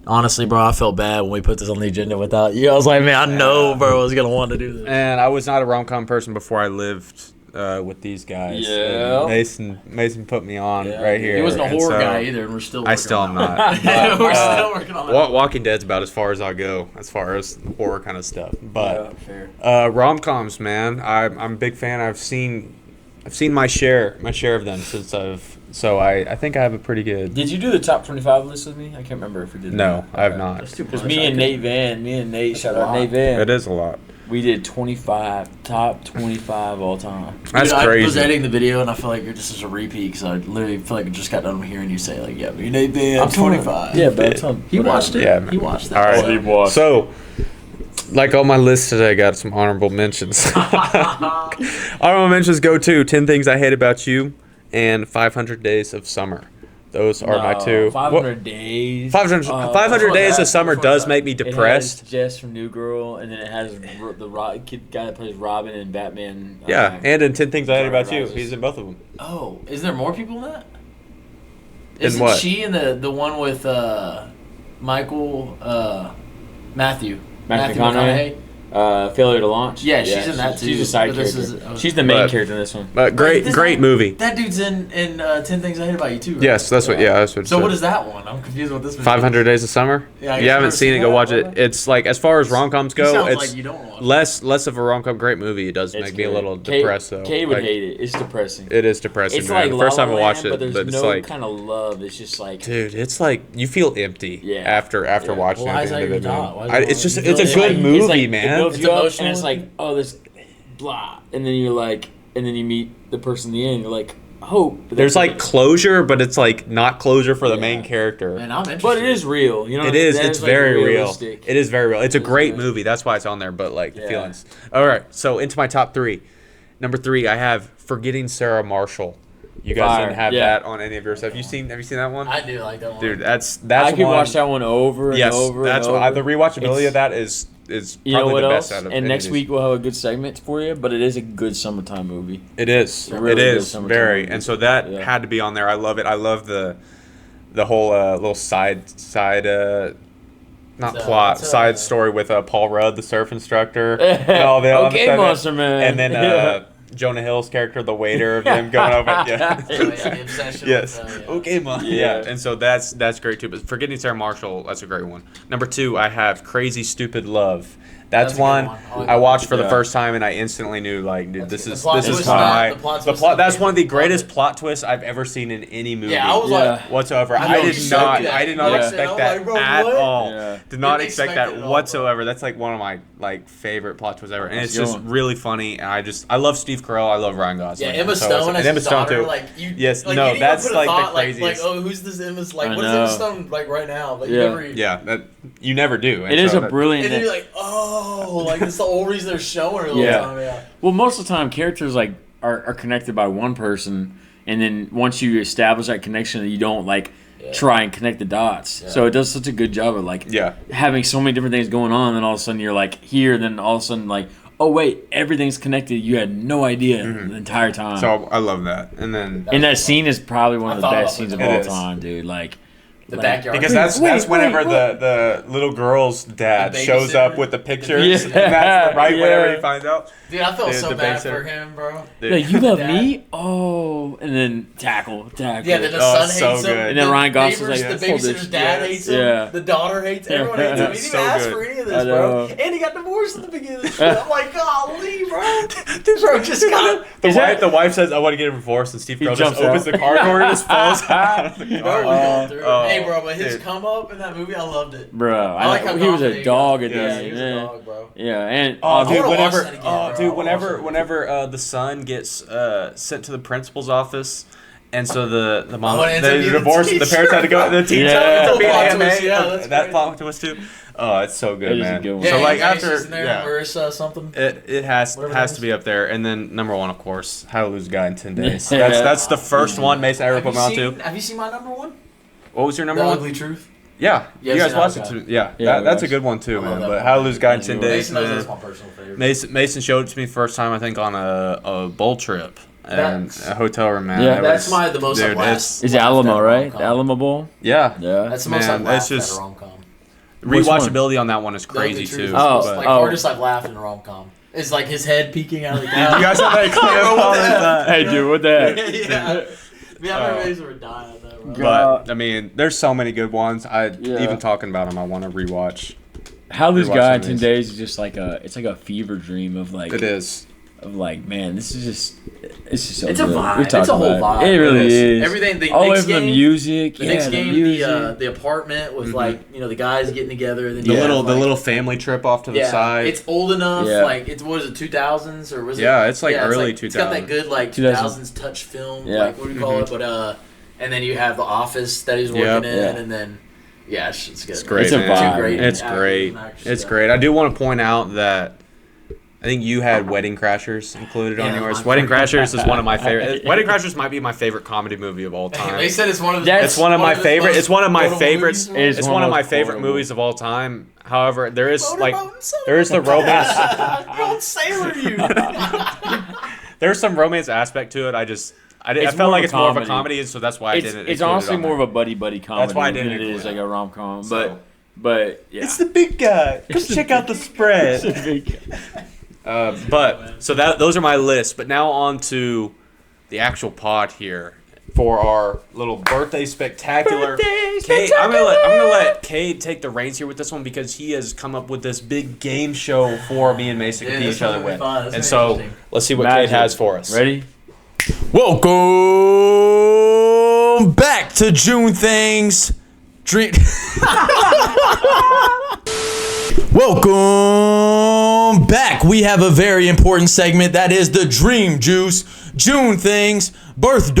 Honestly, bro, I felt bad when we put this on the agenda without you. I was like, man, I know, bro, I was gonna want to do this. And I was not a rom-com person before I lived with these guys. Yeah. And Mason put me on right here. He wasn't a and horror so guy either, and we're still. I Working still on am that. not. But, We're still working on that. Walking Dead's about as far as I'll go, as far as horror kind of stuff. But fair. rom-coms, man, I'm a big fan. I've seen my share of them since I think I have a pretty good. Did you do the top 25 list with me? I can't remember if we did. No, that. I have Okay. not. Because me and Nate, shout out Nate Van. It is a lot. We did top 25 all time. That's Dude, crazy. I was editing the video, and I feel like you're just as a repeat because I literally feel like I just got done hearing you say like, "Yeah, but you Nate Van, I'm 25." Yeah, but He watched it. Yeah, man. He watched All that. right. So, like on my list today, I got some honorable mentions. Honorable mentions go to 10 Things I Hate About You and 500 Days of Summer. Those are my two. 500 Days. 500 Days of Summer does make me depressed. It has Jess from New Girl, and then it has the kid guy that plays Robin and Batman. Yeah, and in 10 Things I Hate About You, Rises. he's in both of them. Oh, is there more people in that? In Isn't what? she in the one with Michael Matthew McConaughey. Failure to Launch. Yeah, she's in that too. She's a side But this character. is- She's the main character in this one. But Wait, this great not- movie. That dude's in 10 Things I Hate About You too. Right? Yes, that's what. Yeah, that's what. it So said. what is that one? I'm confused with this movie. 500 Days of Summer. Yeah, I guess you I've haven't never seen it. seen Go that. watch it. It's like as far as rom-coms You go, sounds it's like you don't want it. less of a rom-com. Great movie. It does It's make me a good. little Cade- depressed though. Cade would Like, hate it. It's depressing. It is depressing. It's man. like The first La time I La watched Land, it, but there's it's no like, kind of love. It's just like dude, it's like you feel empty. Yeah. After Yeah. watching Well, it why at is the that end of your it, top? man. Why is it It's just you it's feel a good like- movie, it's like, man. It builds It's you up, emotional. and it's like, oh, this blah, and then you're like, and then you meet the person in the end. You're like, hope. But There's that's like closure, but it's like not closure for the Yeah. main character. Man, I'm interested. but it is real. You know, It is. that It's like, very real. realistic. It is very real. It's a great good. movie. That's why it's on there. But like the Yeah. feelings. All right. So into my top three. Number 3, I have Forgetting Sarah Marshall. You guys Fire. didn't have Yeah. that on any of yours. Have you seen that one? I do like that one. Dude, that's I could one. watch that one over and Yes, over. that's and what over. the rewatchability It's- of that is You know probably what the else? best out of And any next of week we'll have a good segment for you. But it is a good summertime movie. It is. A really It good is summertime very. movie. And so that Yeah. had to be on there. I love it. I love the whole little side not It's, plot, it's, side story with Paul Rudd, the surf instructor. And all the other Okay, stuff. Monster Man. And then Yeah. Jonah Hill's character, the waiter, of them going over. Yeah. Oh, yeah, the obsession Yes. with, yeah. Okay, Mom. Yeah. Yeah. And so that's great too. But Forgetting Sarah Marshall, that's a great one. Number 2, I have Crazy Stupid Love. That's That's a good one one. I like I that. watched for the Yeah. first time and I instantly knew like, dude, That's this good. is The plot this is twist one of is my not- the plot the twist plot. is That's one of the amazing. greatest plot twists I've ever seen in any movie. Yeah, I was Yeah. like, Whatsoever. I I know did you not. said that. I did not Yeah. expect I'm that like, bro, at what? all. Yeah. Did not Didn't expect expect that it at all, whatsoever. That's like one of my favorite plot twists ever, and it's That's just good. really funny. And I love Steve Carell. I love Ryan Gosling. yeah, Emma So Stone and as Emma his Stone daughter, too. like you. Yes, like, no, you didn't even that's put a like the thought, craziest. Like, oh, who's this Emma's? Like, I what is know. Emma Stone like right now? Like, Yeah. you never. Yeah, that you never do. And It is so a that- brilliant. And then you're like, oh, like that's the whole reason they're showing her the Yeah. whole time. Yeah. Well, most of the time, characters like are connected by one person, and then once you establish that connection, you don't like try and connect the dots. Yeah. So it does such a good job of like Yeah. having so many different things going on, and then all of a sudden you're like here, and then all of a sudden like, oh wait, everything's connected. You had no idea the entire time. So I love that. And then and that scene is probably one I of the thought best about scenes of it. all It is. time, dude. Like The like- backyard. because that's Wait, whenever wait. the little girl's dad The shows babysitter? up with the pictures. Yeah. And that's right whenever Yeah. he finds out. Dude, I felt Dude, so the bad babysitter. for him, bro. Dude. Like, you love Dad. me? Oh, and then tackle. Yeah, then the Oh, son it's so hates him. good. And then the Ryan Gosling's neighbors, like, the hold babysitter's this. dad Yes. hates him. Yeah. The daughter hates everyone hates him. He It's didn't so even ask good. for any of I this, bro. know. And he got divorced at the beginning of the show. I'm like, golly, bro. Bro, just got The wife says, "I want to get a divorce," and Steve Carell just jumps opens out. the car door and just falls out of the Bro, car. we going through it. Oh, Hey, bro, but his dude. come up in that movie, I loved it. Bro, I like how he was a confident dog at he the got. end. He was a Yeah, dog, bro. yeah, and Oh, I dude, wanna watch whenever, that again, bro. I wanna watch that whenever the son gets sent to the principal's office, and so the mom, Oh, and it ends up the being the divorce, the parents had to go, the teacher, Yeah. ends up being Plot AMA, twist, yeah, that's that great. plot twist too. Oh, it's so good, It is a man. good one. Yeah, So like Grace after, is in there, yeah, Marissa something. it has Whatever that to is. be up there, and then number 1, of course, How to Lose a Guy in 10 Days. That's the first one Mason ever put me on to. Have you seen my number one? What was your number The 1? Ugly Truth. Yeah, Yeah, you I've guys seen watched that it one. too. Yeah, Yeah, that's a watched good one too, I love man. that But one. How to Lose a Guy in That's 10 a good one. Days, Mason knows man. that's my personal favorite. Mason showed it to me first time I think on a bowl trip and That's- a hotel room, man. Yeah. It That's was- the most I've dude, laughed. Is Alamo laughed at right? rom-com. The Alamo Bowl. Yeah, Yeah, That's the most Man, I've laughed it's just- at a rom-com. Which one? rewatchability on that one is The Ugly crazy Truth too. is Oh, the most, like, oh. hardest I've laughed in a rom-com. It's like his head peeking out of the couch. You guys have that clip Bro, what all the the hell? time. Hey, dude, what the heck? yeah. Yeah, I Oh. remember Mason would die at that, bro. But I mean, there's so many good ones. Yeah. Even talking about them, I want to rewatch. How this Rewatch guy in some 10 of these. days is just like it's like a fever dream of like It is. of like, man, this is just it's just so It's a good. vibe. We talked It's a whole about vibe. It really It is. is. Everything, the all the way Knicks from the game, music. the yeah, Knicks the game, music. the apartment with like, the guys getting together. Then The you have, little like, family trip off to the yeah, side. it's old enough. Yeah. Like it's what is it, 2000s or was it? Yeah, it's like early It's got that 2000s. good like 2000s. 2000s touch film. Yeah. Like what do you call it? But and then you have the office that he's working Yep. in, Yeah. and then it's good. It's great. It's a man. vibe. Two great It's actors great. and actresses, It's yeah. great. I do want to point out that I think you had Wedding Crashers included on Yeah, yours. mine- Wedding Crashers is one of my favorite. Wedding Crashers might be my favorite comedy movie of all time. They said it's one of the. It's one of my favorite. It's one of my favorites. Movies. It's one of my favorite movies of all time. However, there is the romance. Don't sailor you. There's some romance aspect to it. I felt like it's more of a comedy, so that's why I didn't. It's honestly more of a buddy comedy. That's why I didn't than it is include like a rom-com. So- But yeah. It's the big guy. Come check out the spread. Those are my lists. But now on to the actual pod here for our little birthday spectacular. Cade, I'm gonna let Cade take the reins here with this one because he has come up with this big game show for me and Mason to beat each other with. And so let's see what Cade has for us. Ready? Welcome back to June Things. Welcome back. We have a very important segment that is the Dream Juice June Things Birthday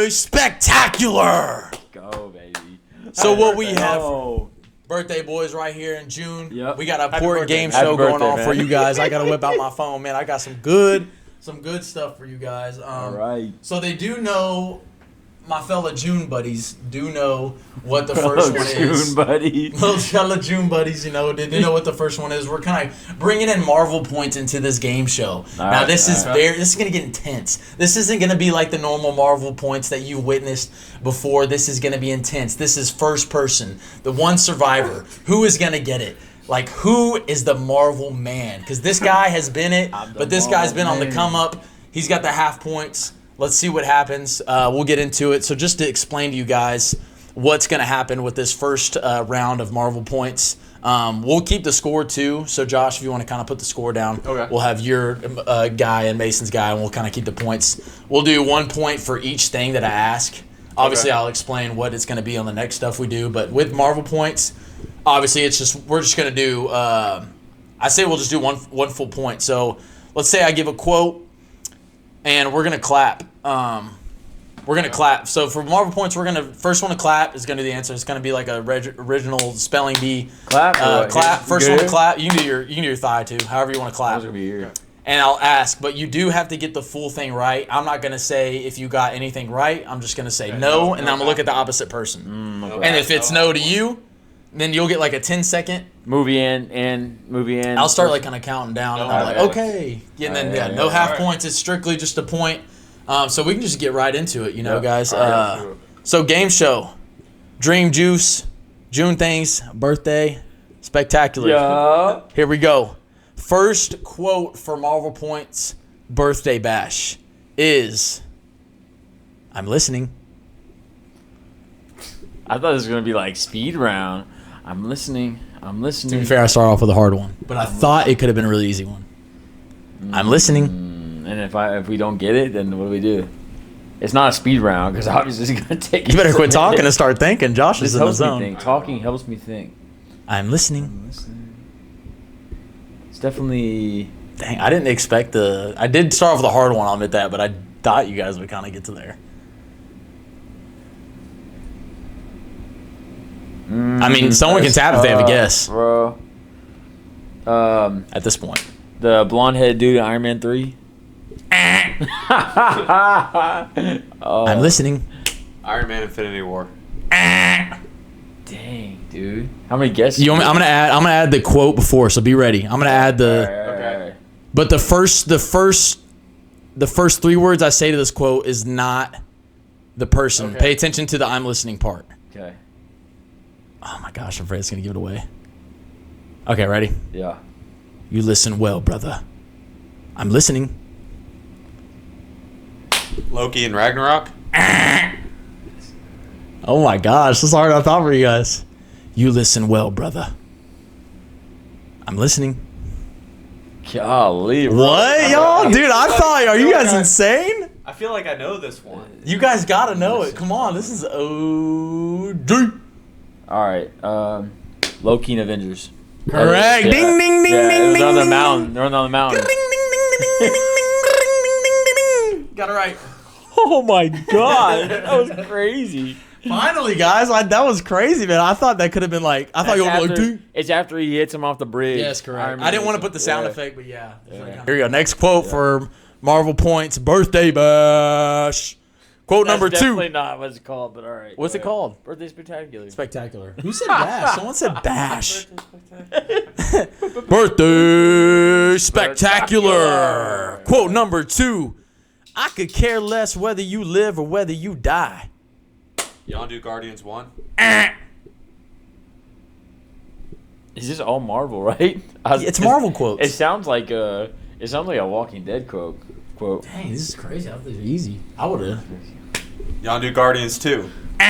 Spectacular. Go, baby. So what we have, birthday boys right here in June. Yep. We got an important game show going on for you guys. I gotta whip out my phone, man. I got some good stuff for you guys. All right. So they do know. My fellow June buddies do know what the first one is. June buddies. Little fellow June buddies, they do know what the first one is. We're kind of bringing in Marvel points into this game show. Now this is going to get intense. This isn't going to be like the normal Marvel points that you witnessed before. This is going to be intense. This is first person, the one survivor. Who is going to get it? Like, who is the Marvel man? Because this guy has been it, but this guy's been on the come up. He's got the half points. Let's see what happens. We'll get into it. So just to explain to you guys what's going to happen with this first round of Marvel points, we'll keep the score too. So Josh, if you want to kind of put the score down, okay. We'll have your guy and Mason's guy, and we'll kind of keep the points. We'll do 1 point for each thing that I ask. Obviously, I'll explain what it's going to be on the next stuff we do. But with Marvel points, obviously, we're just going to do. I say we'll just do one full point. So let's say I give a quote. And we're gonna clap. Clap. So for Marvel points, first one to clap is gonna be the answer. It's gonna be like a original spelling bee. Clap. Clap. First one to clap. You can do your thigh too. However you want to clap. Gonna be here. And I'll ask, but you do have to get the full thing right. I'm not gonna say if you got anything right. I'm just gonna say no, and I'm gonna look at the opposite person. Okay. And if it's no to you, then you'll get like a 10-second. Movie in. I'll start like kind of counting down, and I'm like, okay. And then no half points. It's strictly just a point. So we can just get right into it, guys. So game show, Dream Juice, June Things, Birthday Spectacular. Yeah. Here we go. First quote for Marvel Points Birthday Bash is, "I'm listening." I thought it was gonna be like speed round. I'm listening. To be fair, I started off with a hard one, but I thought it could have been a really easy one. I'm listening. And if we don't get it, then what do we do? It's not a speed round because obviously it's gonna take. You better quit talking and start thinking. Josh is in the zone. Think. Talking helps me think. I'm listening. It's definitely. Dang, I didn't expect I did start off with a hard one. I'll admit that, but I thought you guys would kind of get to there. I mean, someone can tap if they have a guess. Bro. At this point. The blonde-headed dude in Iron Man 3. I'm listening. Iron Man Infinity War. Dang, dude. How many guesses? I'm gonna add the quote before, so be ready. I'm gonna add the. Okay. But the first 3 words I say to this quote is not the person. Okay. Pay attention to the "I'm listening" part. Okay. Oh my gosh, I'm afraid it's gonna give it away. Okay, ready? Yeah. You listen well, brother. I'm listening. Loki and Ragnarok. Oh my gosh, this is hard I thought for you guys. You listen well, brother. I'm listening. Golly. Bro. What, y'all? Dude, I thought, are you guys insane? I feel like I know this one. You guys gotta know it. Come on, this is OD. All right. Loki and Avengers. Correct. Yeah. Ding, ding, ding, Yeah, ding, they're on the ding, mountain. They're on the mountain. Got it right. Oh my god, that was crazy. Finally, guys. That was crazy, man. I thought that could have been like. I thought you were like, dude. It's after he hits him off the bridge. Yes, correct. I didn't want to put the sound effect, but yeah. Yeah. Here we go. Next quote for Marvel Points Birthday Bash. Quote That's number 2. definitely not what it's called, but all right. What's it called? Birthday Spectacular. Spectacular. Who said bash? Someone said bash. Birthday Spectacular. Quote number 2. I could care less whether you live or whether you die. Y'all do Guardians 1? Is this all Marvel, right? It's Marvel quotes. It sounds like a Walking Dead quote. Dang, this is crazy. I thought it was easy. I would have. Y'all do Guardians 2? I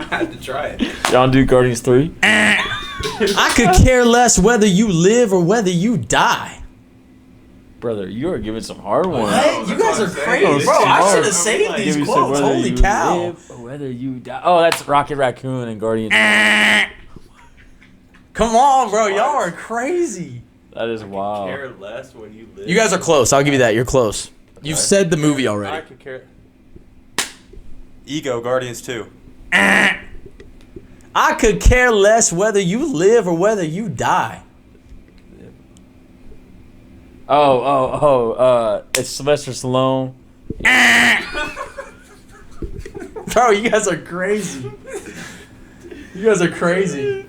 had to try it. Y'all do Guardians 3? I could care less whether you live or whether you die. Brother, you are giving some hard ones. Hey, you guys are crazy, bro. I should have saved these quotes. Holy cow. Whether you die. Oh, that's Rocket Raccoon and Guardians. Come on, bro. Y'all are crazy. That is wild. Care less when you live. You guys are close. I'll give you that. You're close. You've said the movie I already. could care. Ego, Guardians 2. I could care less whether you live or whether you die. It's Sylvester Stallone. Bro, you guys are crazy. You guys are crazy.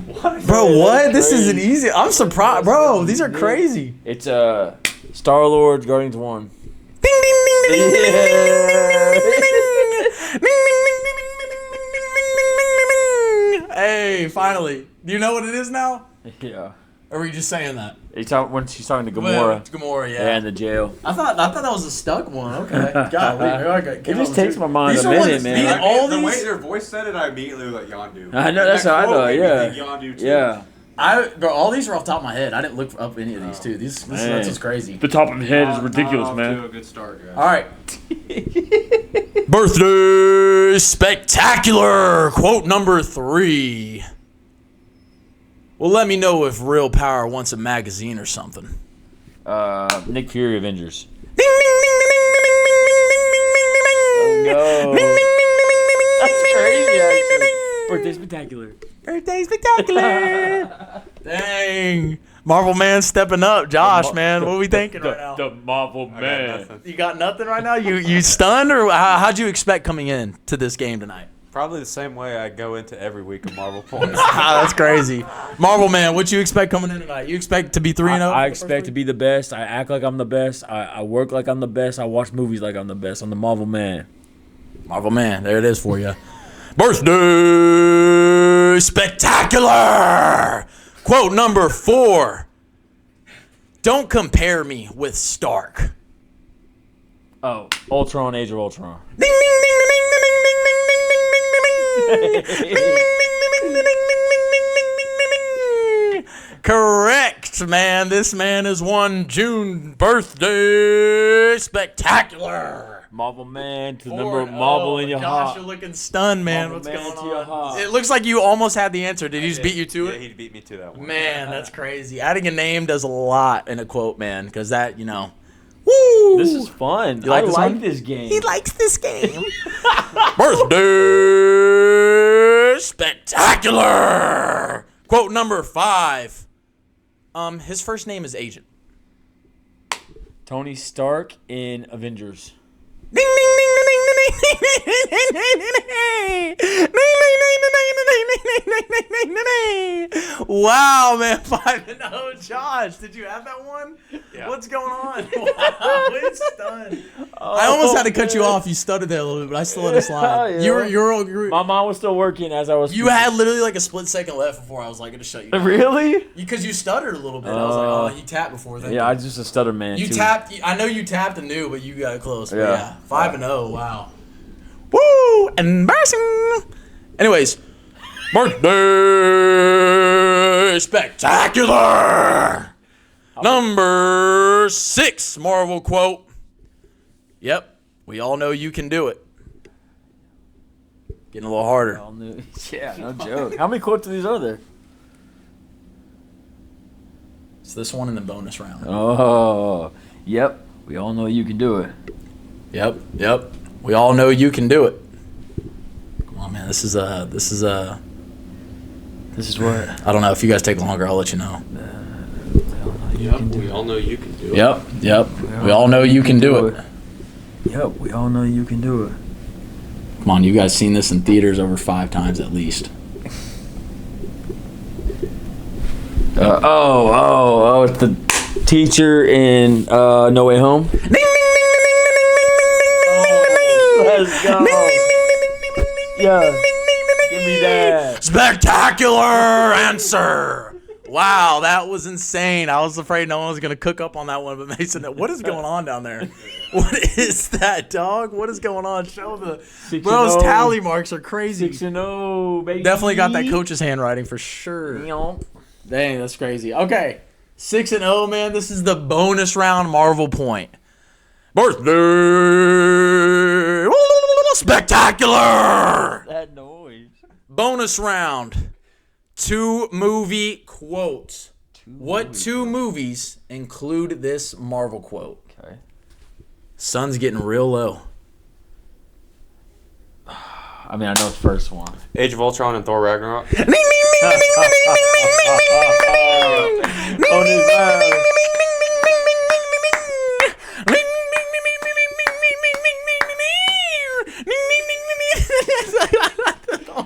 What? Bro, what? This isn't easy. I'm surprised. Bro, these are crazy. It's Star-Lord, Guardians 1. Ding, ding, ding, ding, ding, ding, ding. Hey, finally. Do you know what it is now? Yeah. Or were you just saying that? When she's talking to Gamora. It's Gamora, yeah. Yeah, in the jail. I thought that was a stuck one. Okay. Golly. It just takes my mind These a are minute, ones- man. all The way these- their voice said it, I immediately was like Yondu. I know, that's how I thought, yeah. Yondu too. Yeah. Bro, all these are off the top of my head. I didn't look up any of these too. This that's just crazy. The top of the head is Not ridiculous, off man. To a good start, guys. All right. Birthday Spectacular. Quote number 3. Well, let me know if Real Power wants a magazine or something. Nick Fury, Avengers. Ding, ding, ding, ding, ding, ding, ding, ding, ding, ding, ding, No. That's crazy, actually. ding. Birthday Spectacular. Birthday Spectacular. Dang. Marvel Man stepping up. Josh, man, what are we thinking right now? The Marvel Man. Nothing. You got nothing right now? You stunned? Or how'd you expect coming in to this game tonight? Probably the same way I go into every week of Marvel Points. That's crazy. Marvel Man, what you expect coming in tonight? You expect to be 3-0? I expect to be the best. I act like I'm the best. I work like I'm the best. I watch movies like I'm the best. I'm the Marvel Man. Marvel Man, there it is for you. Birthday Spectacular! Quote number 4. Don't compare me with Stark. Oh, Ultron, Age of Ultron. Ding, ding, ding, ding, ding, ding, ding, ding, ding, ding, ding, ding, ding, ding, ding. Correct, man. This man is one June birthday spectacular. Marvel Man to the number Marvel in your Josh, heart. you're looking stunned, man. Marvel What's Man going to your on? heart. It looks like you almost had the answer. Did he just beat you to Yeah, it? he beat me to that one. Man, that's crazy. Adding a name does a lot in a quote, man, because that, woo! This is fun. You like I this like one? this game. He likes this game. Birthday Spectacular. Quote number 5. His first name is Agent. Tony Stark in Avengers. Ding ding ding ding ding ding ding ding ding. Wow, man, 5-0. Josh, did you have that one? Yeah. What's going on? Wow, it's stunned. I almost had to cut you off. You stuttered there a little bit, but I still let it slide. Yeah. You were My mind was still working as I was. you had literally like a split second left before I was like gonna shut you down. Really? Because you stuttered a little bit. I was like, oh, he tapped before. Thank Yeah, you. I just a stutter man. You too. tapped. I know you tapped and knew, but you got it close. But Yeah. 5-0. Wow. Woo! Embarrassing. Anyways, birthday spectacular. Number 6 Marvel quote. Yep, we all know you can do it. Getting a little harder. All new. Yeah, no joke. How many quotes of these are there? It's this one in the bonus round. Oh, yep. We all know you can do it. Yep. We all know you can do it. Oh man, this is what? I don't know. If you guys take longer, I'll let you know. We all know you can do it. Yep. We all know you can do it. Yep, we all know you can do it. Come on, you guys seen this in theaters over 5 times at least. It's the teacher in No Way Home. Let's go. Yeah. Give me that. Spectacular answer. Wow, that was insane. I was afraid no one was going to cook up on that one, but Mason, what is going on down there? What is that, dog? What is going on? Show the... Bro, those tally marks are crazy. 6-0, baby. Definitely got that coach's handwriting for sure. Dang, that's crazy. Okay, 6-0, man. This is the bonus round Marvel point. Birthday! Spectacular! That noise. Bonus round. 2 movie quotes. What 2 movies include this Marvel quote? Okay. Sun's getting real low. I mean, I know the first one. Age of Ultron and Thor Ragnarok. On his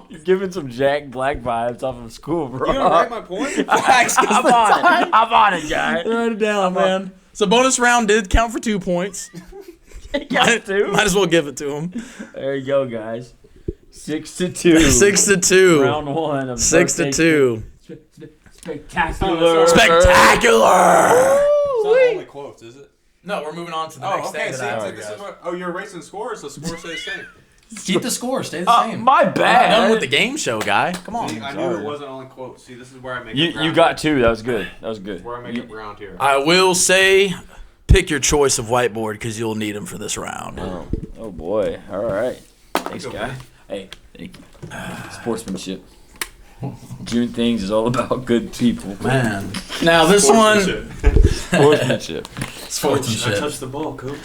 You're giving some Jack Black vibes off of School, bro. You gonna write my point? I'm on it, guy. Write it down, man. So bonus round did count for 2 points. Might as well give it to him. There you go, guys. 6-2. 6-2. Round 1 of 6-2. Spectacular. Spectacular. It's not only quotes, is it? No, we're moving on to the Oh, next okay. thing. See, this is what, you're erasing scores, so scores stay the same. Keep the score. Stay the same. My We're not bad. done with the game show, guy. Come on. See, I knew it wasn't only quotes. See, this is where I make up You ground. got 2. That was good. Where I make up ground here. I will say, pick your choice of whiteboard because you'll need them for this round. Oh boy. All right. Thanks, Go, guy. man. Hey, thank you. Sportsmanship. June things is all about good people. Man. Now this one. Sportsmanship. Sportsmanship. I touched the ball, coach.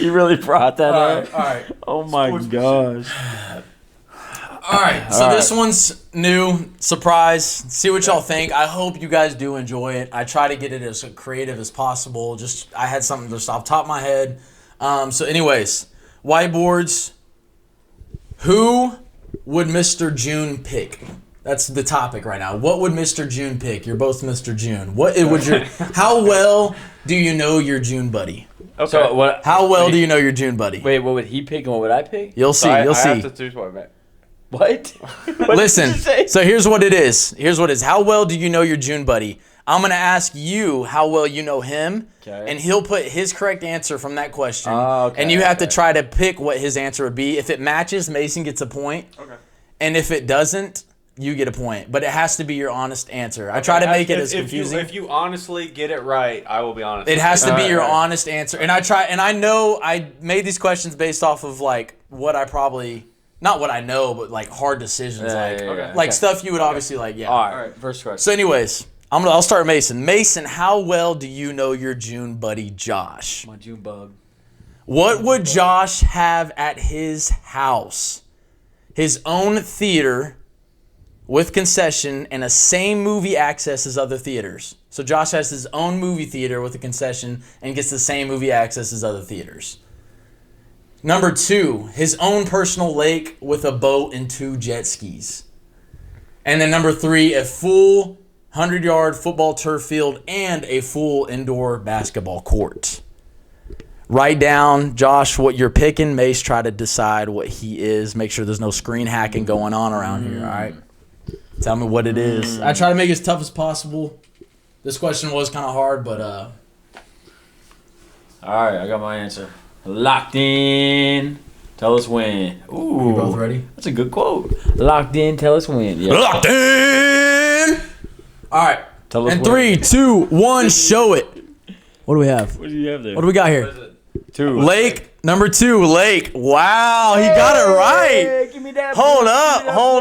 You really brought that up? All right. Oh my gosh. All right. So this one's new. Surprise. See what y'all think. I hope you guys do enjoy it. I try to get it as creative as possible. Just I had something just off the top of my head. So anyways, whiteboards. Who would Mr. June pick? That's the topic right now. What would Mr. June pick? You're both Mr. June. What would your? How well do you know your June buddy? Okay. So what? How well do you know your June buddy? Wait, what would he pick and what would I pick? You'll see. You'll see. I have to choose what I meant. What? What Listen. did you say? So here's what it is. How well do you know your June buddy? I'm gonna ask you how well you know him, and he'll put his correct answer from that question, and you have to try to pick what his answer would be. If it matches, Mason gets a point. Okay. And if it doesn't, you get a point. But it has to be your honest answer. I try to make it as confusing. If you honestly get it right, I will be honest. It has to be your honest answer. And I know I made these questions based off of like what I probably. Not what I know, but like hard decisions, stuff you would obviously like. Yeah. All right. First question. So, anyways, I'll start Mason. Mason, how well do you know your June buddy Josh? My June bug. What would Josh have at his house? His own theater with concession and a same movie access as other theaters. So Josh has his own movie theater with a concession and gets the same movie access as other theaters. Number 2, his own personal lake with a boat and 2 jet skis. And then number 3, a full 100-yard football turf field and a full indoor basketball court. Write down, Josh, what you're picking. Mace, try to decide what he is. Make sure there's no screen hacking going on around here, all right? Tell me what it is. I try to make it as tough as possible. This question was kind of hard, but... All right, I got my answer. Locked in. Tell us when. Ooh. You both ready? That's a good quote. Locked in. Tell us when. Yeah. Locked in! All right. Tell us And when. 3, 2, 1, show it. What do we have? What do you have there? What do we got here? 2. Lake. Number 2, Lake. Wow, he got it right. Hey, give me that. Hold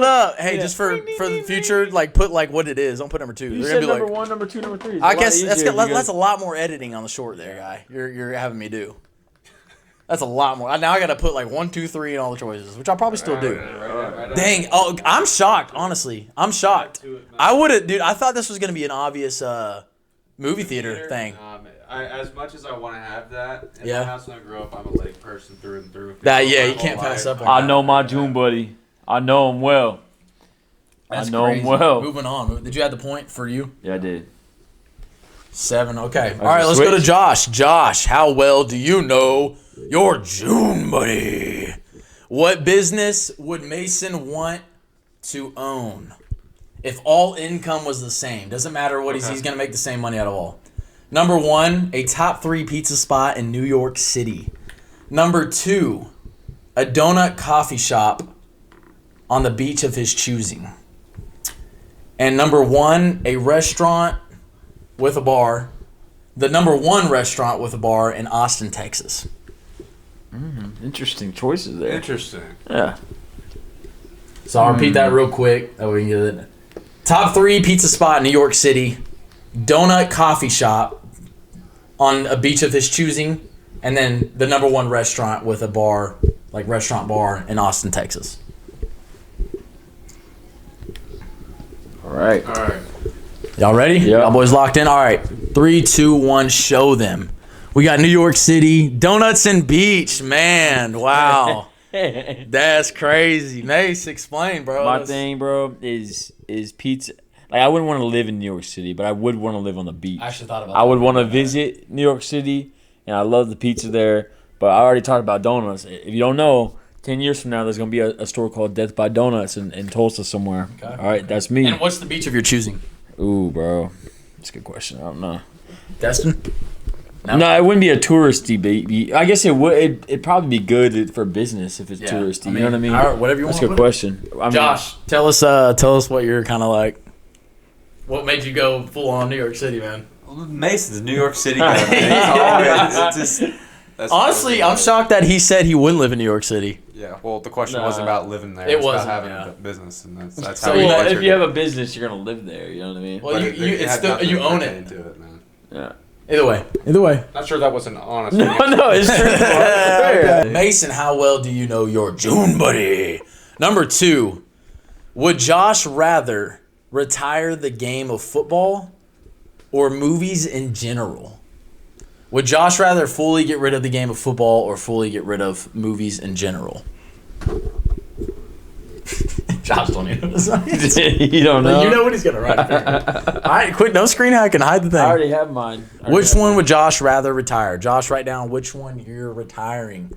up. Hey, just for the future, like put like what it is. Don't put number 2. You They're said gonna be number like, 1, number 2, number 3. I guess that's a lot more editing on the short there, guy. You're having me do. That's a lot more. Now I got to put like 1, 2, 3 in all the choices, which I'll probably still do. Right. Dang. Oh, I'm shocked. Honestly, I'm shocked. I would have, dude. I thought this was gonna be an obvious movie theater thing. As much as I want to have that, in Yeah. my house when I grew up, I'm a lake person through and through. That My you whole can't pass life. up on. I that. know my June buddy. I know him well. That's I know him crazy. well. Moving on. Did you have the point for you? Yeah, I did. 7. Okay. All I right. just Let's go to switched. Josh. Josh, how well do you know your June buddy? What business would Mason want to own if all income was the same? Doesn't matter what he's going to make the same money out of all. Number 1, a top 3 pizza spot in New York City. Number 2, a donut coffee shop on the beach of his choosing. And number 1, a restaurant with a bar. The number 1 restaurant with a bar in Austin, Texas. Interesting choices there. Interesting. Yeah. So I'll repeat that real quick. That we can get it. Top 3 pizza spot in New York City. Donut coffee shop on a beach of his choosing. And then the number 1 restaurant with a bar, like restaurant bar in Austin, Texas. All right. All right. Y'all ready? Yeah. Y'all boys locked in? All right. 3, 2, 1, show them. We got New York City, Donuts and Beach. Man, wow. That's crazy. Mace, explain, bro. My thing, bro, is pizza. Like, I wouldn't want to live in New York City, but I would want to live on the beach. I actually thought about I that. would want to visit New York City, and I love the pizza there. But I already talked about donuts. If you don't know, 10 years from now, there's going to be a store called Death by Donuts in Tulsa somewhere. Okay. All right, that's me. And what's the beach of your choosing? Ooh, bro. That's a good question. I don't know. Destin? No, it wouldn't be a touristy beach. I guess it would. It'd probably be good for business if it's touristy. You know what I mean? All right, whatever you That's want. a good question. I mean, Josh, tell us what you're kind of like. What made you go full on New York City, man? Mason's New York City guy. It's always, that's Honestly, I'm shocked that he said he wouldn't live in New York City. Yeah, well, the question wasn't about living there. It It's wasn't, about having yeah. a business, and that's So how you well, if answered you it. have a business, you're gonna live there. You know what I mean? Well, But it's had still nothing you own pertaining it. to it, man. Yeah. Either way. Not sure that was an honest. No, it's true. Okay. Mason, how well do you know your June buddy? Number 2, would Josh rather retire the game of football or movies in general? Would Josh rather fully get rid of the game of football or fully get rid of movies in general? Josh don't even know this. You don't know. You know what he's gonna write. All right, quick, no screen hack and hide the thing. I already have mine. Which one would Josh rather retire? Josh, write down which one you're retiring.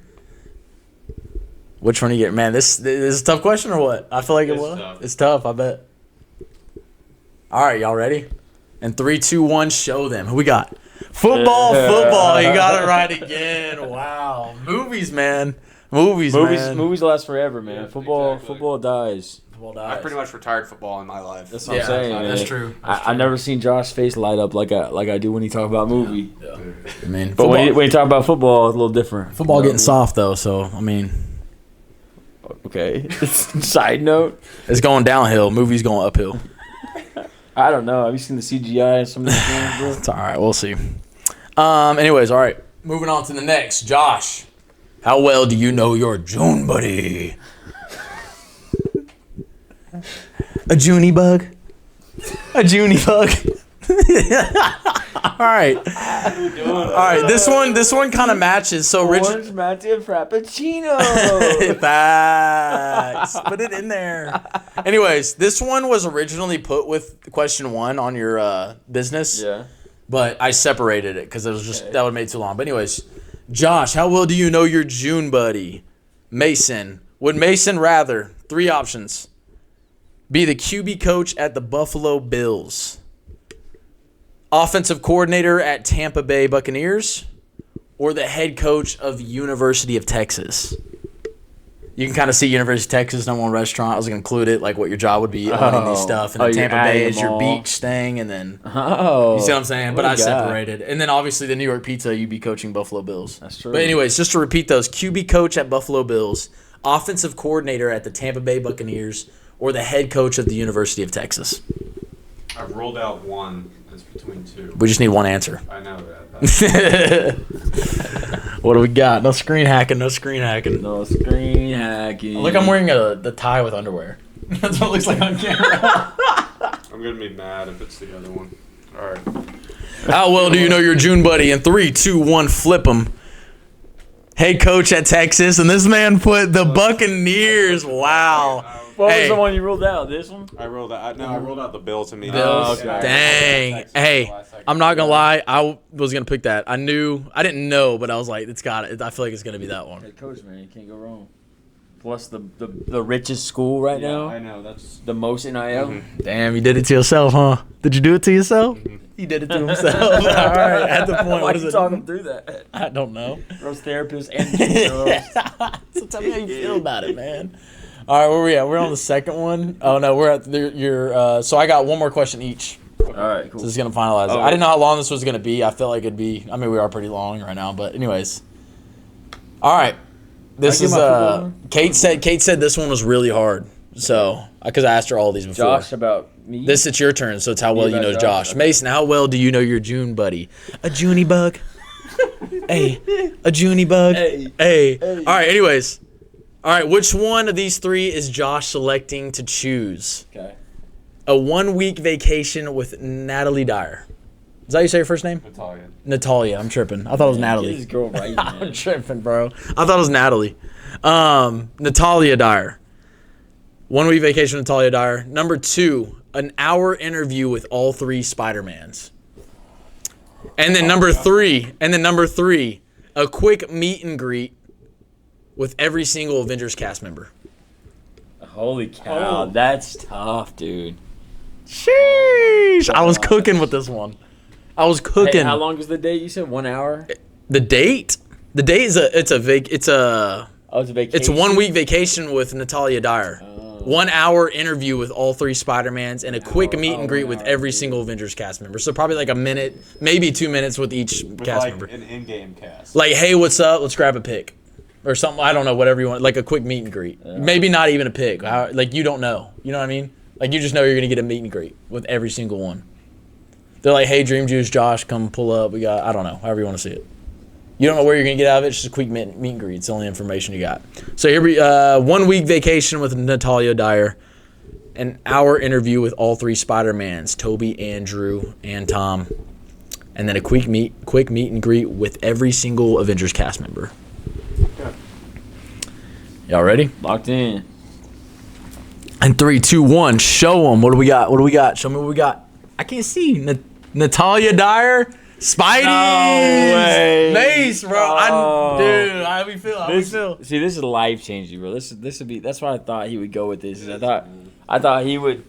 Which one you get? Man, this is a tough question or what? I feel like it was. tough. It's tough, I bet. All right, y'all ready? And 3, 2, 1, show them. Who we got? Football. You got it right again. Wow. Movies, man. Movies. Movies last forever, man. Yeah, football exactly. football dies. Football I dies. pretty much retired football in my life. That's what I'm saying, man. That's true. I never seen Josh's face light up like I do when he talk about movie. I mean, But when you talk about football, it's a little different. football getting soft though, so I mean, Okay. Side note. it's going downhill. Movies going uphill. I don't know. Have you seen the CGI in some of these games, bro? It's all right. We'll see. Anyways, all right. Moving on to the next. Josh, how well do you know your June buddy? A Junie bug? A Junie bug? All right. All right. This one kind of matches. So Richard. Orange Matcha Frappuccino. Facts. Put it in there. Anyways, this one was originally put with question 1 on your business. Yeah. But I separated it because it was just that would have made too long. But anyways, Josh, how well do you know your June buddy? Mason. Would Mason rather, 3 options, be the QB coach at the Buffalo Bills, offensive coordinator at Tampa Bay Buccaneers, or the head coach of the University of Texas? You can kind of see University of Texas, #1 restaurant. I was going to include it, like what your job would be owning these stuff. And then you're Tampa Bay adding is them your all. beach thing. And then, Oh. you see what I'm saying? But What a I guy. separated. And then obviously the New York Pizza, you'd be coaching Buffalo Bills. That's true. But anyways, just to repeat those, QB coach at Buffalo Bills, offensive coordinator at the Tampa Bay Buccaneers, or the head coach of the University of Texas. I've ruled out one. It's between 2. We just need one answer. I know that. What do we got? No screen hacking. No screen hacking. No screen hacking. Look, I'm wearing the tie with underwear. That's what it looks like on camera. I'm gonna be mad if it's the other one. All right. How well do you know your June buddy? In 3, 2, 1, flip him. Head coach at Texas, and this man put the Buccaneers. Wow. What was the one you ruled out? This one? I rolled out. No, I rolled out the Bills to me. Bills. okay. Dang. Hey, I'm not gonna lie. I was gonna pick that. I didn't know, but I was like, it's got it. I feel like it's gonna be that one. Head coach, man, you can't go wrong. Plus the richest school right now. I know that's The most NIL. Damn, you did it to yourself, huh? Did you do it to yourself? He did it to himself. All right, at the point. Why What you is it? talking through that? I don't know. Roast therapist and roast. So tell me how you feel about it, man. All right, where we at? We're on the second one. Oh no, we're at your. So I got one more question each. All right, cool. So this is gonna finalize it. Okay. I didn't know how long this was gonna be. I felt like it'd be. I mean, we are pretty long right now, but anyways. All right, this Can I is get my football one? Kate said this one was really hard. So because I asked her all these before. Josh, about me. This it's your turn, so it's how well you about know Josh? Josh. Okay. Mason, how well do you know your June buddy? A Junie bug. Hey, a Junie bug. Hey. All right. Anyways. All right. Which one of these three is Josh selecting to choose? Okay. A 1-week vacation with Natalie Dyer. Is that how you say your first name? Natalia. Natalia. I'm tripping. I thought it was Get Natalie. this girl right, I'm man. tripping, bro. I thought it was Natalie. Natalia Dyer. 1-week vacation with Natalia Dyer. Number 2, an hour interview with all 3 Spider-Mans. And then number 3, a quick meet and greet with every single Avengers cast member. Holy cow, that's tough, dude. Sheesh. I was cooking with this one. I was cooking. Hey, how long is the date? You said 1 hour. The date? The date is Oh, it's a vacation. it's a 1-week vacation with Natalia Dyer. 1 hour interview with all 3 Spider-Mans and a quick meet and greet with every single Avengers cast member. So probably like a minute, maybe 2 minutes with each cast member. An in-game cast. Like, hey, what's up? Let's grab a pic. Or something, I don't know, whatever you want. Like a quick meet and greet. Maybe not even a pic. Like, you don't know. You know what I mean? Like, you just know you're going to get a meet and greet with every single one. They're like, hey, Dream Juice, Josh, come pull up. We got, I don't know, however you want to see it. You don't know where you're going to get out of it. It's just a quick meet and greet. It's the only information you got. So here we 1 week vacation with Natalia Dyer. An hour interview with all 3 Spider-Mans, Toby, Andrew, and Tom. And then a quick meet and greet with every single Avengers cast member. Y'all ready? Locked in. And 3, 2, 1, show them. What do we got? What do we got? Show me what we got. I can't see. Natalia Dyer, Spidey, No way. Mace, bro. Oh. Dude, how do we feel? How do we This, feel? see, this is life changing, bro. This would be. That's why I thought he would go with this. Is I thought he would.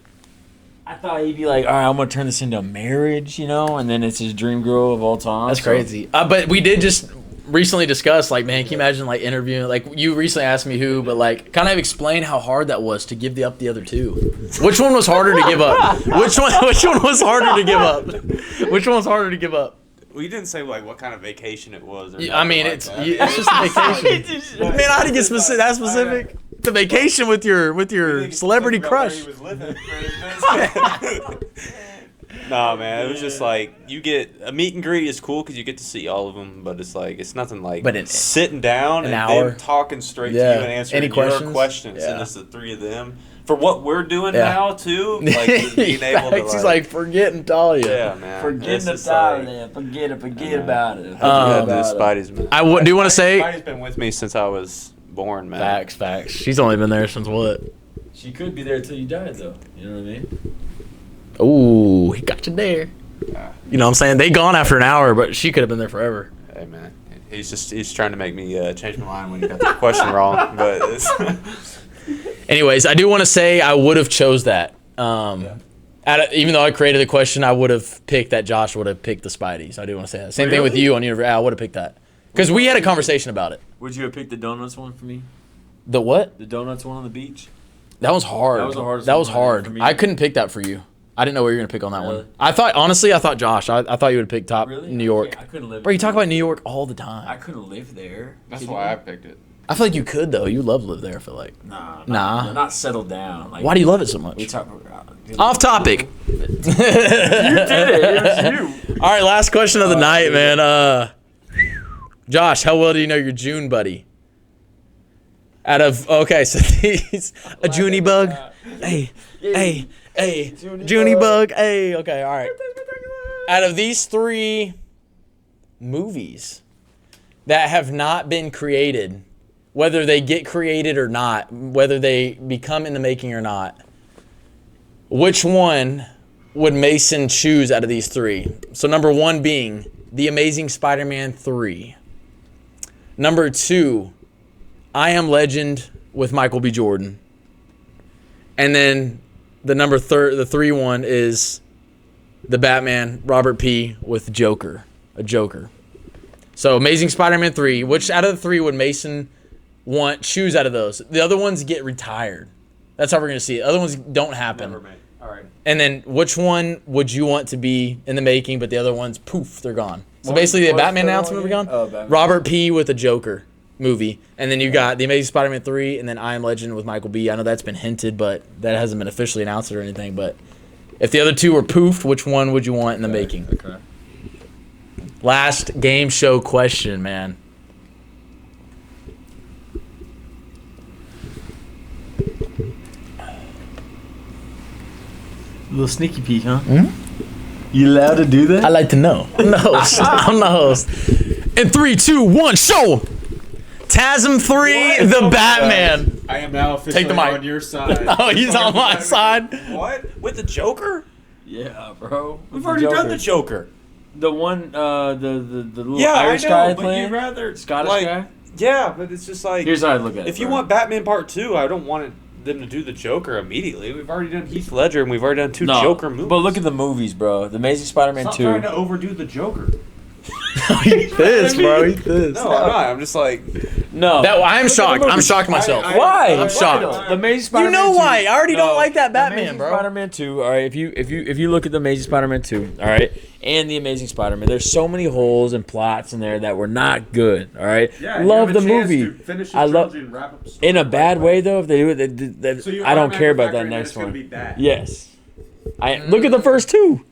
I thought he'd be like, all right, I'm gonna turn this into a marriage, you know, and then it's his dream girl of all time. That's so- crazy. But we did just recently discuss, like, man, can you imagine like interviewing? Like, you recently asked me who, but like, kind of explain how hard that was to give up the other 2. Which one was harder to give up? Which one was harder to give up? Which one was harder to give up? Well, you didn't say like what kind of vacation it was. Or I mean, it's just a vacation. Man, I didn't get specific. That specific. The vacation with your celebrity crush. Nah, man, it was just like you get a meet and greet is cool because you get to see all of them, but it's like it's nothing like sitting down an and hour. them talking straight Yeah. to you and answering Any your questions? and Yeah. it's the 3 of them for what we're doing Yeah. now too. Like being able to She's like, forget Natalia. yeah, man, Forget It's the just like- time, forget it. Forget about it. Yeah, dude, Spidey's been. Do you want to say? Spidey's been with me since I was born, man. Facts. She's only been there since what? She could be there till you died, though. You know what I mean? Ooh, he got you there. Yeah. You know what I'm saying? They gone after an hour, but she could have been there forever. Hey, man, he's trying to make me change my mind when you got the question wrong, but. It's Anyways, I do want to say I would have chose that. Even though I created the question, I would have picked that Josh would have picked the Spideys. I do want to say that. Same thing with you on University. I would have picked that. Because we had a conversation about it. Would you have picked the donuts one for me? The what? The donuts one on the beach? That was hard. That was the hardest That was one hard. for me. I couldn't pick that for you. I didn't know what you were going to pick on that Really? one. I thought Josh. I thought you would have picked top Really? New York. I couldn't live. Bro, you talk about New York all the time. I couldn't live there. That's Kidding why me? I picked it. I feel like you could, though. You love to live there, I feel like. Nah. Not settled down. Like, Why do you love it so much? We talk. Off topic. You did it. It was you. All right, last question of the night, man. Josh, how well do you know your June buddy? Out of so these a Junie bug. Hey, Junie bug. Hey, okay, all right. Out of these 3 movies that have not been created, whether they get created or not, whether they become in the making or not, which one would Mason choose out of these 3? So number 1 being The Amazing Spider-Man 3. Number 2, I Am Legend with Michael B. Jordan. And then the 3 one is the Batman, Robert P. with Joker. A Joker. So Amazing Spider-Man 3. Which out of the 3 would Mason choose out of those? The other ones get retired. That's how we're going to see it. Other ones don't happen. Never made. All right. And then which one would you want to be in the making, but the other ones, poof, they're gone. So basically the Batman announcement we're gone. Oh, Batman. Robert P. with a Joker movie. And then you got The Amazing Spider-Man 3 and then I Am Legend with Michael B. I know that's been hinted, but that hasn't been officially announced or anything. But if the other 2 were poofed, which one would you want in the making? Okay. Last game show question, man. A little sneaky peek, huh? You allowed to do that? I like to know. I'm the host. I'm the host. In 3, 2, 1, show! TASM 3, the Batman. I am now officially Take the mic. on your side. Oh, he's on my side. What? With the Joker? Yeah, bro. We've already done the Joker. The one, the little Yeah, Irish I guy know, but playing? you'd rather Scottish guy? Yeah, but it's just like Here's how I look at it. if you bro. want Batman Part 2, I don't want them to do the Joker immediately. We've already done Heath Ledger and we've already done 2 Joker movies. But look at the movies, bro. The Amazing Spider-Man Stop 2. trying to overdo the Joker. He's pissed, bro. He's pissed. No, I'm not. I'm just like No. I'm shocked. I'm shocked myself. Why? I'm shocked. The Amazing Spider-Man You know 2. why? I already don't like that The Batman, Amazing bro. Spider-Man 2. All right, if you look at the Amazing Spider-Man 2, all right, and the Amazing Spider-Man, there's so many holes and plots in there that were not good. All right, love the movie. I love in a bad way though. If they do it, I don't care about that next one. Yes, look at the first 2.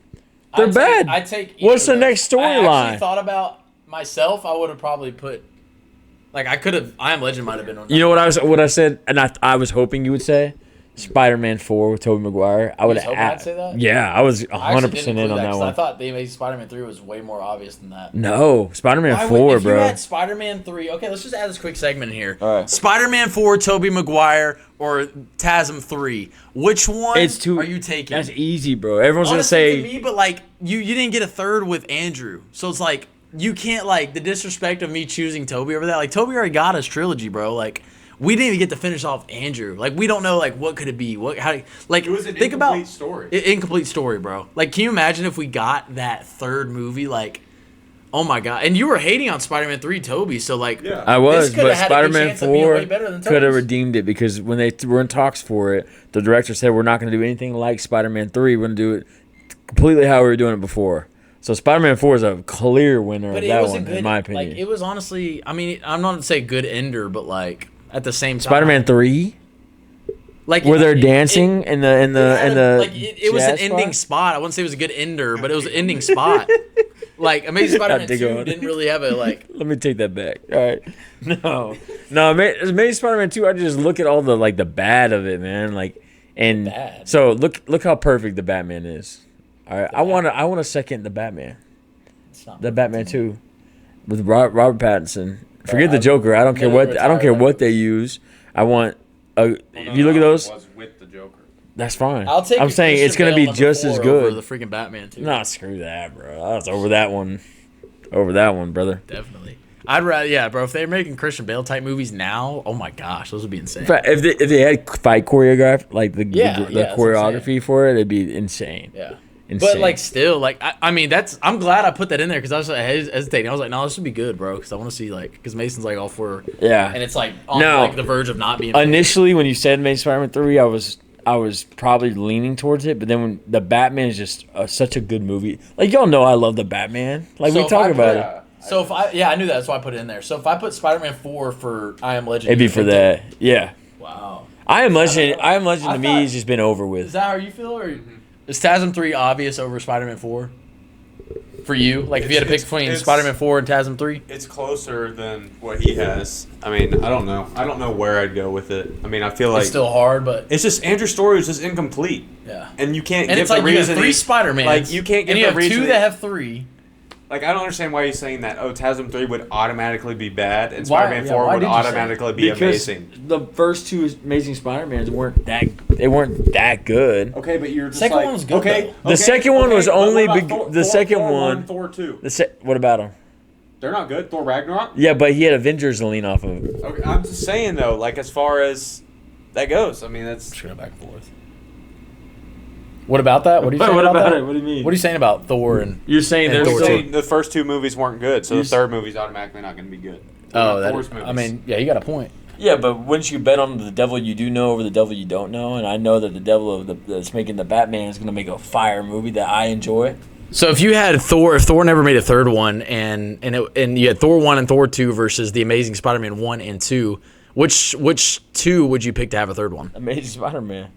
They're bad. I take. What's the next I storyline? actually thought about myself. I would have probably put. Like I could have. I Am Legend might have been on. You know what I said, and I was hoping you would say Spider-Man 4 with Tobey Maguire. I would was hoping I'd say that? Yeah, I was I actually 100% didn't in include on that 'cause one. I thought the Amazing Spider-Man 3 was way more obvious than that. No, Spider-Man Why 4, if bro. you had Spider-Man 3, okay, let's just add this quick segment here. All right. Spider-Man 4, Tobey Maguire, or TASM 3. Which one are you taking? That's easy, bro. Everyone's Honestly, gonna say to me, but like you didn't get a third with Andrew, so it's like you can't the disrespect of me choosing Toby over that. Like Toby already got his trilogy, bro. Like we didn't even get to finish off Andrew. Like we don't know what could it be? It was an incomplete story. Incomplete story, bro. Like can you imagine if we got that third movie? Like oh my god! And you were hating on Spider-Man 3, Toby. So I was, but Spider-Man 4 could have Toby's. redeemed it because when they were in talks for it, the director said we're not going to do anything like Spider-Man 3. We're going to do it completely how we were doing it before. So Spider-Man 4 is a clear winner of that one, in my opinion. Like it was honestly, I mean, I'm not to say good ender, but at the same time, Spider-Man 3, where they're dancing in the it was an ending spot. I wouldn't say it was a good ender, but it was an ending spot. Amazing Spider-Man 2 didn't really have a Let me take that back. All right, no, Amazing Spider-Man 2. I just look at all the bad of it, man. So look how perfect the Batman is. All right, I want to second the Batman. The Batman 2 with Robert Pattinson. Forget the Joker. I don't care what they use. I want if you look at those, with the Joker. that's fine. I'm saying it's going to be just as good. Over the freaking Batman 2. Nah, screw that, bro. I was over that one. Over that one, brother. Definitely. I'd rather, bro. If they're making Christian Bale type movies now, oh my gosh, those would be insane. In fact, if they had fight choreographed, the choreography for it, it'd be insane. Yeah. Insane. But still, I mean, I'm glad I put that in there because I was hesitating. I was like, no, this would be good, bro, because I want to see because Mason's all for yeah, and it's on the verge of not being. Initially, when you said Amazing Spider-Man 3, I was probably leaning towards it, but then when the Batman is just such a good movie, y'all know I love the Batman. We talk about it. So if I knew that, that's why I put it in there. So if I put Spider-Man 4 for I Am Legend, it'd be for that. Yeah. Wow. I Am Legend to me has just been over with. Is that how you feel, or is TASM 3 obvious over Spider-Man 4? For you, like if you had to pick between it's- Spider-Man 4 and TASM 3? It's closer than what he has. I mean, I don't know. I don't know where I'd go with it. I mean, I feel like It's still hard, but it's just Andrew's story is just incomplete. yeah. And you can't And give it's like the you reason. have 3 Spider-Mans. Like you can't give and you the have reason 2 that have 3. Like, I don't understand why you're saying that, TASM 3 would automatically be bad and Why- Spider-Man yeah, 4 why would did you say automatically be because amazing. the first 2 Amazing Spider-Mans weren't that good. Okay, but you're just Second like... one was good, okay, though. The second one was but only what about beg- Thor- the Thor- second Thor one- Thor 2. What about him? They're not good. Thor Ragnarok? Yeah, but he had Avengers to lean off of. Okay, I'm just saying, though, like, as far as that goes, I mean, that's... Just go back and forth. What about that? What are you saying What about about that? it? What do you mean? What are you saying about Thor and? You're saying And there's Thor I'm two. saying the first 2 movies weren't good, so You the s- third movie's automatically not going to be good. Oh, They're not that. Thor's movies. I mean, yeah, you got a point. Yeah, but wouldn't you bet on the devil you do know over the devil you don't know? And I know that the devil that's making the Batman is going to make a fire movie that I enjoy. So if you had Thor, if Thor never made a third one, and you had Thor 1 and Thor 2 versus the Amazing Spider-Man 1 and 2, which 2 would you pick to have a third one? Amazing Spider-Man.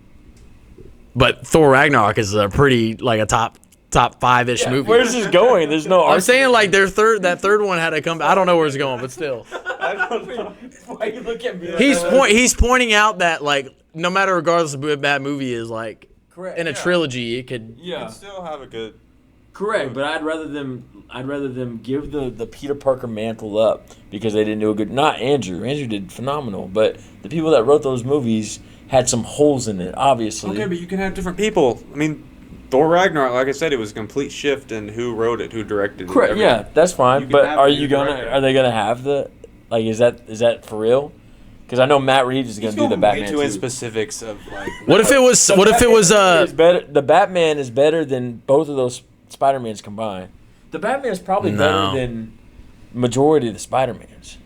But Thor Ragnarok is a pretty like a top 5-ish movie. Where's this going? There's no. I'm saying like that third one had to come. I don't know where it's going, but still, Why you look at me? he's pointing out that like no matter regardless of what that movie is like Correct. in a trilogy, it could. You Yeah. can still have a good... Correct, but I'd rather them give the Peter Parker mantle up because they didn't do a good. Not Andrew. Andrew did phenomenal, but the people that wrote those movies had some holes in it. Obviously. Okay, but you can have different people. I mean, Thor Ragnarok, like I said, it was a complete shift in who wrote it, who directed it. Correct. everything. Yeah, that's You fine. can But have are a you new gonna? director. Are they gonna have the? Like, is that for real? Because I know Matt Reeves is He's gonna do the going way Batman too in too. specifics of like... What if it was? What if it was? Is better. The Batman is better than both of those Spider-Mans combined. The Batman is probably No. better than majority of the Spider-Mans.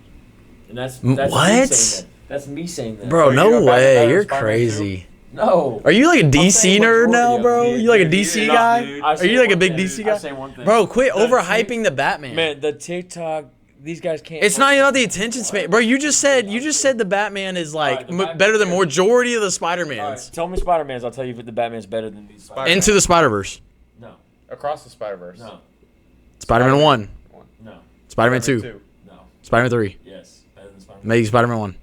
And that's Me What? saying that. That's me saying that. Bro, So no you're a Batman way. fan You're of Spider-Man crazy. No. Are you like a DC saying nerd majority now, of bro? them. You like a Dude, DC dude, guy? dude. I Are say you like a one big thing. DC I guy? say one thing. Bro, quit The overhyping the Batman. Man, the TikTok. These guys can't. It's not about the attention span, bro. You just said the Batman is like Alright, the Batman- better than majority of the Spider-Mans. Tell me Spider-Mans. I'll tell you if the Batman's better than these. Spider-Mans. Into the Spider-Verse. No. Across the Spider-Verse. No. Spider-Man 1. No. Spider-Man 2. No. Spider-Man 3. Yes. Better than Spider-Man. Amazing Spider-Man 1.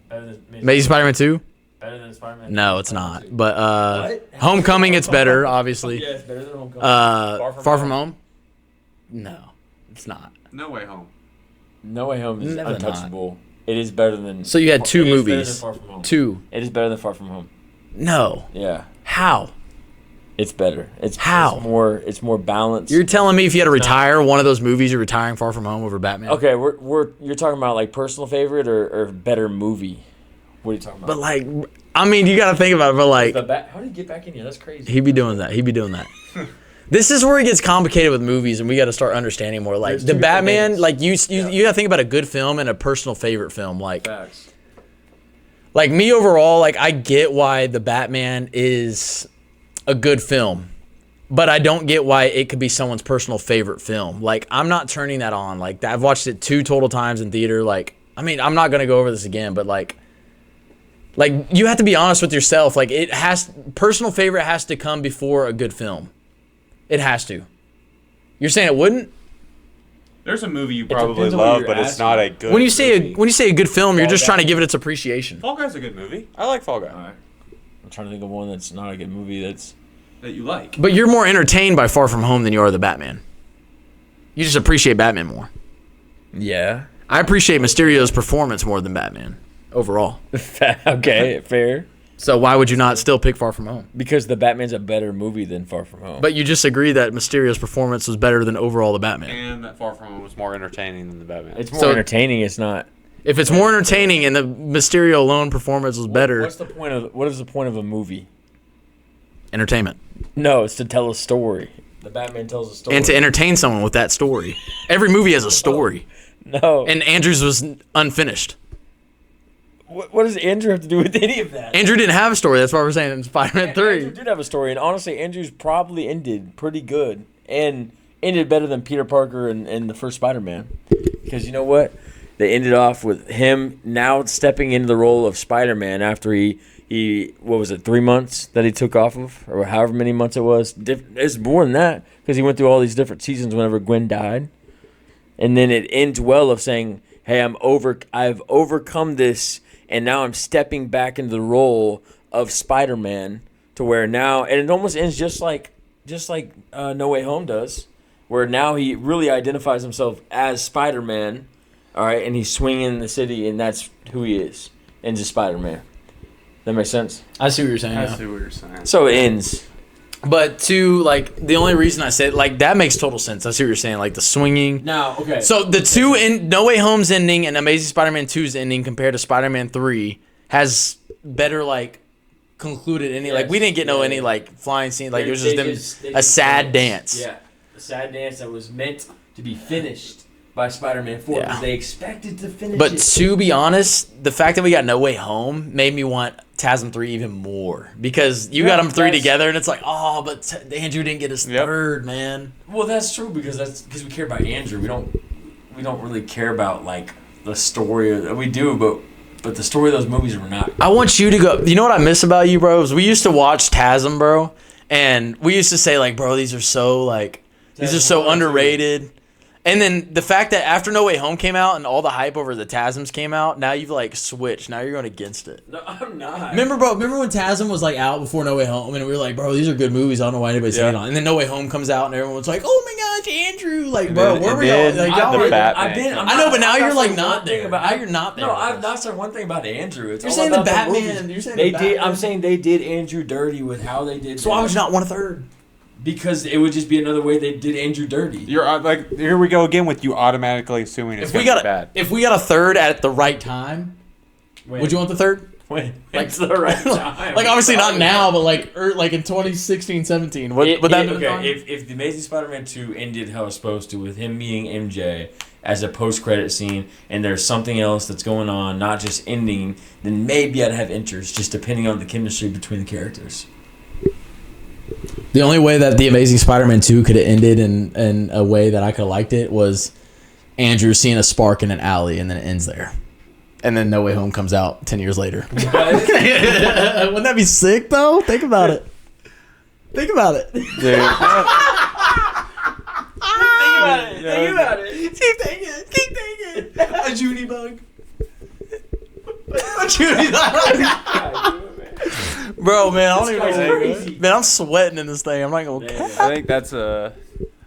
Better than Amazing Spider-Man 2. Better than Spider-Man. No, it's not. Two. But What? Homecoming, it's better, obviously. Yeah, it's better than Homecoming. Far From Home? No, it's not. No Way Home. No Way Home is Never not. untouchable. It is better than. So you had two it is better than movies. Far From Home. 2. It is better than Far From Home. No. Yeah, How? it's better. It's How? It's more balanced. You're telling me if you had to retire one of those movies, you're retiring Far From Home over Batman? okay. You're talking about like personal favorite or better movie. What are you talking about? But like, I mean, you got to think about it. But like, How did you get back in here? That's crazy. he'd be doing that. This is where it gets complicated with movies, and we got to start understanding more. Like There's two the different Batman, things. like you got to think about a good film and a personal favorite film. Facts. Like me overall, like I get why the Batman is a good film, but I don't get why it could be someone's personal favorite film. Like I'm not turning that on. Like I've watched it 2 total times in theater. Like I mean, I'm not gonna go over this again, but like you have to be honest with yourself. Like personal favorite has to come before a good film. It has to. You're saying it wouldn't? There's a movie you probably depends on what love, you're but it's asking. not a good When you say movie. a good film, you're Fall just Guy. trying to give it its appreciation. Fall Guy's a good movie. I like Fall Guy. All right. I'm trying to think of one that's not a good movie. That's That you like. But you're more entertained by Far From Home than you are the Batman. You just appreciate Batman more. yeah. I appreciate Mysterio's performance more than Batman overall. Okay, fair. So why would you not still pick Far From Home? Because the Batman's a better movie than Far From Home. But you just agree that Mysterio's performance was better than overall the Batman. And that Far From Home was more entertaining than the Batman. it's more So- entertaining. It's not. If it's more entertaining and the Mysterio alone performance was better, What is the point of a movie? entertainment. No, it's to tell a story. The Batman tells a story. And to entertain someone with that story. Every movie has a story. no. And Andrew's was unfinished. What does Andrew have to do with any of that? Andrew didn't have a story. That's why we're saying in Spider-Man 3. Andrew did have a story, and honestly, Andrew's probably ended pretty good and ended better than Peter Parker and the first Spider-Man. Because you know what? They ended off with him now stepping into the role of Spider-Man after he what was it, 3 months that he took off of, or however many months it was. It's more than that because he went through all these different seasons whenever Gwen died, and then it ends well of saying, "Hey, I've overcome this, and now I'm stepping back into the role of Spider-Man to where now," and it almost ends just like No Way Home does, where now he really identifies himself as Spider-Man, all right, and he's swinging the city, and that's who he is, ends as Spider-Man. That makes sense? I see what you're saying. I see what you're saying. So it ends. But the only reason I said, that makes total sense. I see what you're saying, the swinging. Now, okay. So the two in No Way Home's ending and Amazing Spider-Man 2's ending compared to Spider-Man 3 has better, concluded any, Yes, we didn't get any, flying scene. It was just them, a sad dance. Yeah, a sad dance that was meant to be finished by Spider-Man 4 Yeah. because they expected to finish But it. to be honest, the fact that we got No Way Home made me want TASM 3 even more. Because you got them three together, and it's but Andrew didn't get his third, man. Well, that's true because we care about Andrew. We don't really care about the story. We do, but the story of those movies were not. I want you to go. You know what I miss about you, bro? Is we used to watch TASM, bro, and we used to say bro, these are so underrated. And then the fact that after No Way Home came out and all the hype over the TASMs came out, now you've switched. Now you're going against it. No, I'm not. Remember when TASM was out before No Way Home, and we were bro, these are good movies. I don't know why anybody's hating on it. And then No Way Home comes out, and everyone's oh my gosh, Andrew, bro, where were y'all? Y'all were. I know, but now you're not there. Now you're not there. No, I've not said one thing about Andrew. It's You're all saying about the Batman. movies. You're saying they the did. Batman. I'm saying they did Andrew dirty with how they did. So why would you not want a third? Because it would just be another way they did Andrew dirty. You're here we go again with you automatically assuming it's gonna be bad. If we got a third at the right time, would you want the third? It's the right time. Obviously not now, but in 2016, 17. Would that be okay? If the Amazing Spider-Man 2 ended how it's supposed to, with him meeting MJ as a post-credit scene, and there's something else that's going on, not just ending, then maybe I'd have interest, just depending on the chemistry between the characters. The only way that the Amazing Spider-Man 2 could have ended in a way that I could have liked it was Andrew seeing a spark in an alley, and then it ends there. And then No Way Home comes out 10 years later. Wouldn't that be sick, though? Think about it. Think about it. Dude. Think about it. Keep thinking. A Judy bug. A Judy bug. Bro, man, I don't even know. Man, I'm sweating in this thing. I'm not gonna. I think that's a.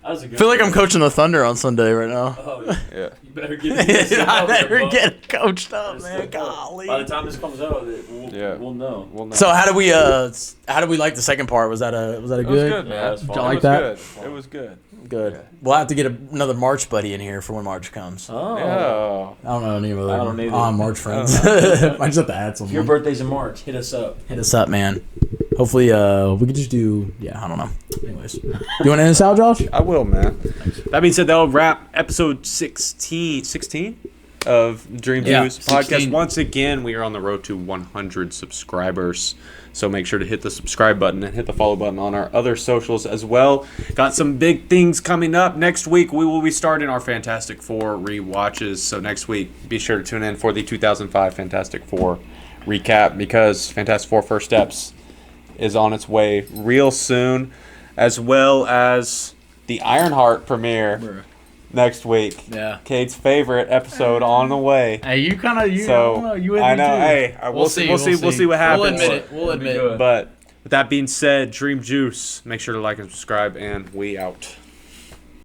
I feel like I'm coaching the Thunder on Sunday right now. Oh, yeah. You better get I better get coached up, man. Golly. By the time this comes out, we'll know. So how do we like the second part? Was that a good? It was good, man. Yeah, it was fun. Did you like that? It was good. Good. Yeah. We'll have to get another March buddy in here for when March comes. Oh. Yeah. I don't know any of I don't either. March friends. I just have to add someone. Your birthday's in March. Hit us up. Hit us up, man. Hopefully, we could just do. Yeah, I don't know. Anyways, you want to end this out, Josh? I will, man. That being said, that'll wrap episode 16 of Dream Views 16. podcast. Once again, we are on the road to 100 subscribers. So make sure to hit the subscribe button and hit the follow button on our other socials as well. Got some big things coming up. Next week, we will be starting our Fantastic Four rewatches. So next week, be sure to tune in for the 2005 Fantastic Four recap because Fantastic Four First Steps is on its way real soon, as well as the Ironheart premiere next week. Yeah. Cade's favorite episode on the way. Hey, you kind of So I know. Hey, we'll see. We'll see what happens. We'll admit it. But with that being said, Dream Juice. Make sure to like and subscribe, and we out.